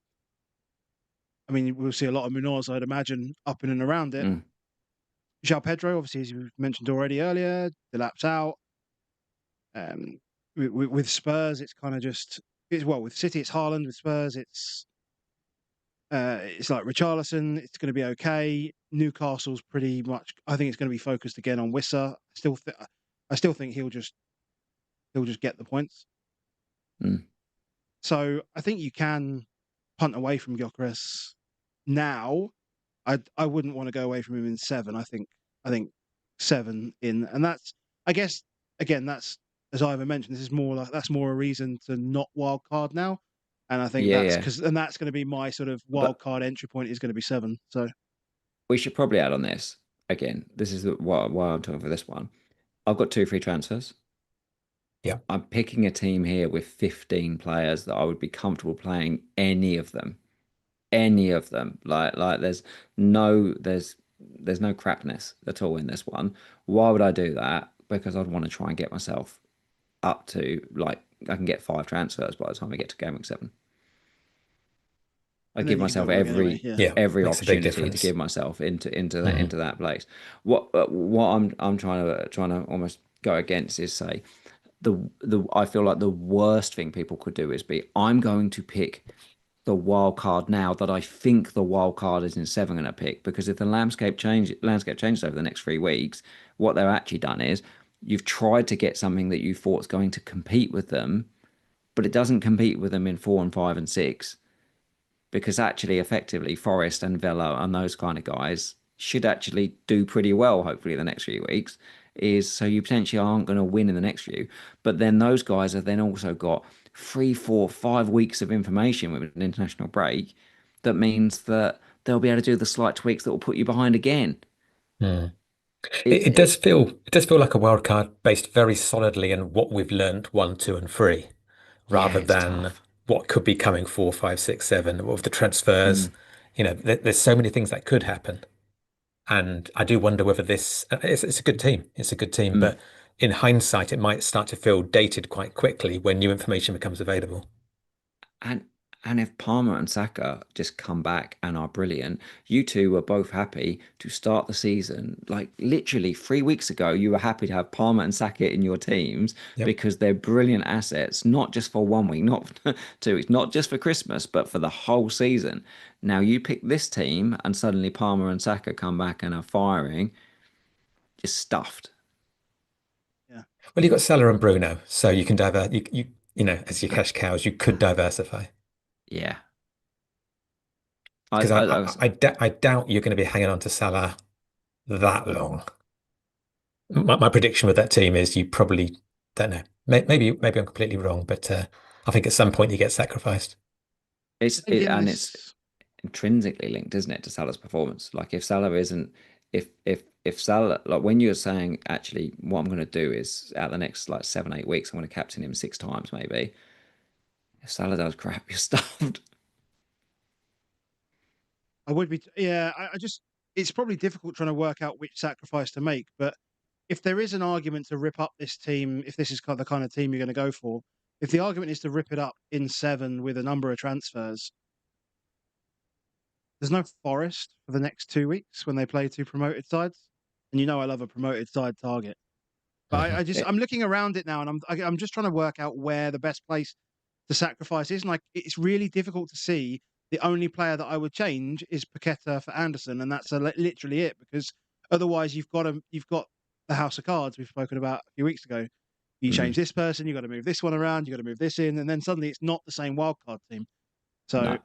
I mean, we'll see a lot of Munoz, I'd imagine, up in and around it. Mm. João Pedro, obviously, as you mentioned already earlier, Delap's out. With Spurs, it's kind of just with City, it's Haaland. With Spurs, it's like Richarlison. It's going to be okay. Newcastle's pretty much. I think it's going to be focused again on Wissa. I still think he'll just get the points. Mm. So I think you can punt away from Gyökeres now. I wouldn't want to go away from him in 7. I think 7 in, and that's, I guess, again, that's, as Ivan mentioned, that's more a reason to not wildcard now. And I think that's going to be my sort of wildcard entry point is going to be 7. So we should probably add on this again. This is why I'm talking for this one. I've got 2 free transfers. Yeah. I'm picking a team here with 15 players that I would be comfortable playing any of them. Any of them. Like there's no crapness at all in this one. Why would I do that? Because I'd want to try and get myself up to, like, I can get 5 transfers by the time I get to game week 7. I give myself every opportunity to give myself into that place. What I'm trying to almost go against is say I feel like the worst thing people could do is be, I'm going to pick the wild card now that I think the wild card is in 7 going to pick, because if the landscape changes over the next 3 weeks, what they've actually done is you've tried to get something that you thought is going to compete with them, but it doesn't compete with them in 4 and 5 and 6, because actually effectively Forest and Villa and those kind of guys should actually do pretty well hopefully the next few weeks. Is so you potentially aren't going to win in the next few, but then those guys have then also got 3, 4, 5 weeks of information with an international break. That means that they'll be able to do the slight tweaks that will put you behind again. It does feel like a wild card based very solidly in what we've learned 1, 2, and 3, rather than tough. what could be coming 4, 5, 6, 7 with the transfers. There's so many things that could happen. And I do wonder whether it's a good team. It's a good team, but in hindsight, it might start to feel dated quite quickly when new information becomes available. And And if Palmer and Saka just come back and are brilliant, you two were both happy to start the season. Like literally 3 weeks ago, you were happy to have Palmer and Saka in your teams Yep. because they're brilliant assets, not just for 1 week, not 2 weeks, not just for Christmas, but for the whole season. Now you pick this team and suddenly Palmer and Saka come back and are firing, just stuffed. Yeah. Well, you've got Salah and Bruno, so you can you know, as your cash cows, you could diversify. Yeah. Because I I doubt you're going to be hanging on to Salah that long. My prediction with that team is you probably don't know. Maybe I'm completely wrong, but I think at some point he gets sacrificed. it's I think in and it's this, intrinsically linked, isn't it, to Salah's performance? Like if Salah isn't, if Salah, like when you're saying actually what I'm going to do is out the next like 7 8 weeks I'm going to captain him 6 times maybe. If Salah does crap, you're stuffed. I would be, yeah, I just, it's probably difficult trying to work out which sacrifice to make. But if there is an argument to rip up this team, if this is kind of the kind of team you're going to go for, if the argument is to rip it up in 7 with a number of transfers, there's no Forest for the next 2 weeks when they play two promoted sides. And you know I love a promoted side target. But Mhm. I'm looking around it now, and I'm just trying to work out where the best place to sacrifice is. And like, it's really difficult to see. The only player that I would change is Paqueta for Anderson, and that's literally it. Because otherwise, you've got the house of cards we've spoken about a few weeks ago. You Mm, change this person, you got to move this one around, you got to move this in, and then suddenly it's not the same wildcard team. So no.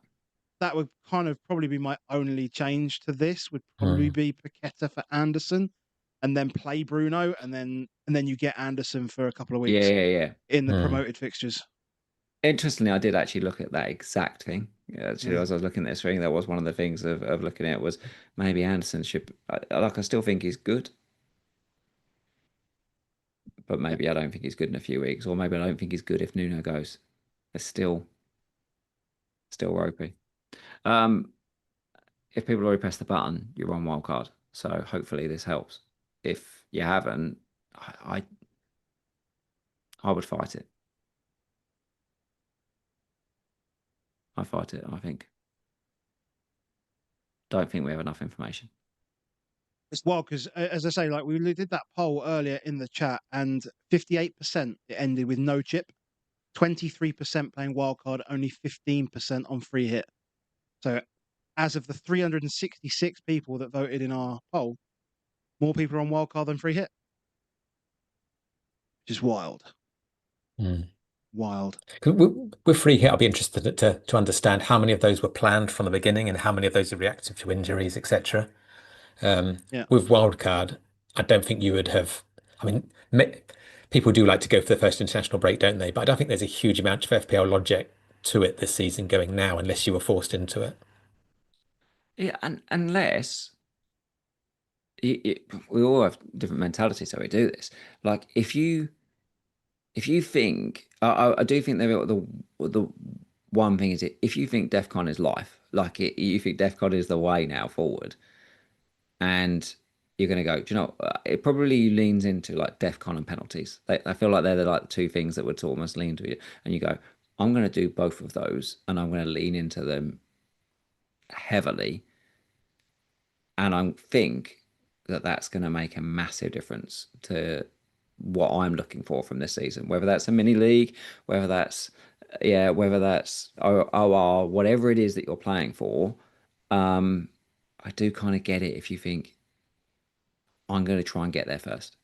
that would kind of probably be my only change to this. Would probably Mm. be Paqueta for Anderson, and then play Bruno, and then you get Anderson for a couple of Yeah, weeks yeah, yeah. in the Mm. promoted fixtures. Interestingly, I did actually look at that exact thing. Yeah, actually, Yeah, as I was looking at this thing, that was one of the things of looking at was maybe Anderson should. Like, I still think he's good, but yeah. maybe I don't think he's good in a few weeks, or maybe I don't think he's good if Nuno goes. It's still ropey. Um, if people already pressed the button, you're on wildcard. So hopefully this helps. If you haven't, I I would fight it. I fight it. I think. Don't think we have enough information. It's wild because, as I say, like we did that poll earlier in the chat, and 58% it ended with no chip, 23% playing wildcard, only 15% on free hit. So, as of the 366 people that voted in our poll, more people are on wildcard than free hit, which is wild. Mm. Wild. 'Cause with free hit, I'll be interested to understand how many of those were planned from the beginning and how many of those are reactive to injuries, etc. Yeah. With wildcard, I don't think you would have. I mean, people do like to go for the first international break, don't they? But I don't think there's a huge amount of FPL logic to it this season going now, unless you were forced into it. Yeah, and unless we all have different mentalities, how we do this. Like if you think, I do think the one thing is if you think DefCon is life, like you think DefCon is the way now forward, and you're going to go, do you know, it probably leans into like DefCon and penalties. I feel like they're the like two things that would almost lean to you, and you go, I'm going to do both of those, and I'm going to lean into them heavily, and I think that that's going to make a massive difference to what I'm looking for from this season. Whether that's a mini league, whether that's whether that's OR, whatever it is that you're playing for. I do kind of get it if you think I'm going to try and get there first.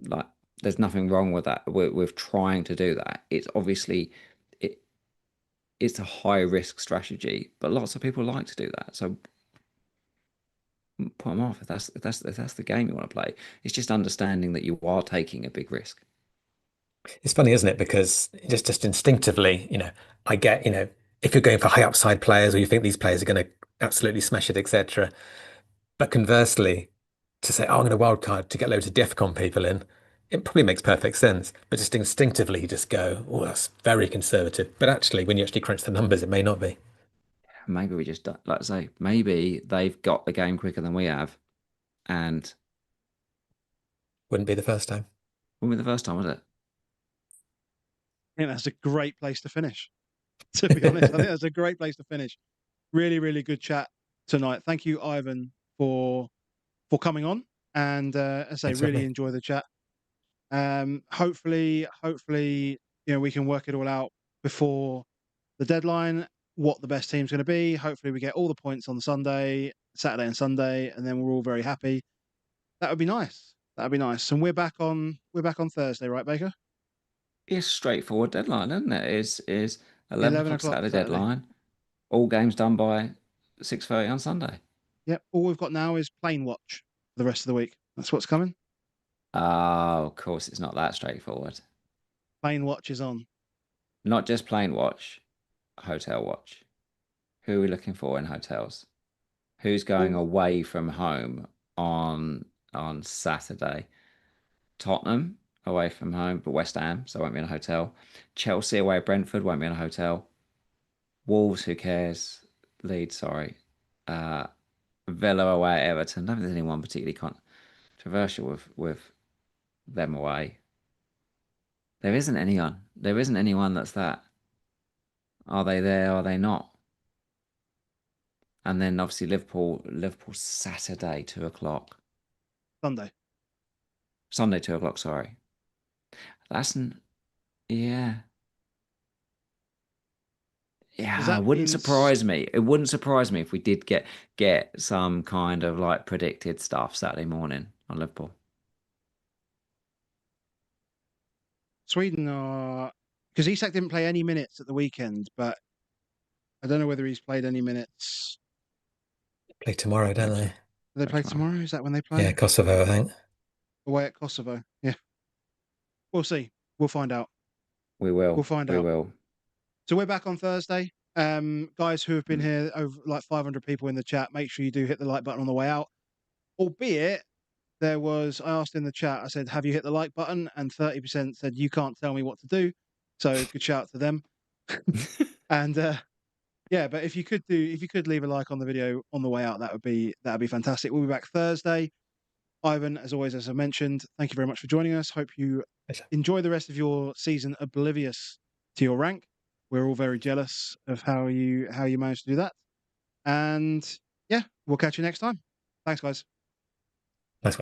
Like, there's nothing wrong with that. With trying to do that. It's obviously it it's a high risk strategy, but lots of people like to do that. So put them off if that's the game you want to play. It's just understanding that you are taking a big risk. It's funny, isn't it? Because just instinctively, I get, if you're going for high upside players or you think these players are going to absolutely smash it, etc. But conversely, to say, oh, I'm going to wildcard to get loads of DEFCON people in, it probably makes perfect sense. But just instinctively, you just go, oh, that's very conservative. But actually, when you actually crunch the numbers, it may not be. Maybe we just like I say, maybe they've got the game quicker than we have, and Wouldn't be the first time. wouldn't be the first time, was it? think that's a great place to finish. To be honest, I think that's a great place to finish. Really, really good chat tonight. Thank you, Ivan, for coming on, and as I say, Thanks for having really me. enjoy the chat. Hopefully, we can work it all out before the deadline. What the best team's going to be. Hopefully, we get all the points on Sunday, Saturday, and Sunday, and then we're all very happy. That would be nice. That would be nice. And we're back on Thursday, right, Baker? It's straightforward deadline, isn't it? Is 11 11 o'clock o'clock Saturday Saturday. deadline. All games done by 6:30 on Sunday. Yep. All we've got now is Plane Watch for the rest of the week. That's what's coming. Oh, of course, it's not that straightforward. Plane Watch is on. Not just plane watch, hotel watch. Who are we looking for in hotels? Who's going away from home on Saturday? Tottenham away from home, but West Ham, so won't be in a hotel. Chelsea away at Brentford, won't be in a hotel. Wolves, who cares? Leeds, sorry. Villa away at Everton. I don't think there's anyone particularly controversial with them away. There isn't anyone. There isn't anyone that's that. Are they there? Are they not? And then obviously Liverpool Saturday 2:00. Sunday 2:00. Sorry. Yeah. Yeah, it wouldn't surprise me. It wouldn't surprise me if we did get some kind of like predicted stuff Saturday morning on Liverpool. Sweden are, because Isak didn't play any minutes at the weekend, but I don't know whether he's played any minutes. Play tomorrow, don't they? Do they play tomorrow? Is that when they play? Yeah, Kosovo, I think. Away at Kosovo. Yeah. We'll see. We'll find out. We will. We'll find out. We will. So we're back on Thursday. Guys who have been here, over like 500 people in the chat, make sure you do hit the like button on the way out. Albeit, I asked in the chat, I said, have you hit the like button? And 30% said, you can't tell me what to do. So good shout out to them. And yeah, but if you could leave a like on the video on the way out, that'd be fantastic. We'll be back Thursday. Ivan, as always, as I mentioned, thank you very much for joining us. Hope you enjoy the rest of your season, oblivious to your rank. We're all very jealous of how you managed to do that. And yeah, we'll catch you next time. Thanks, guys. Thanks.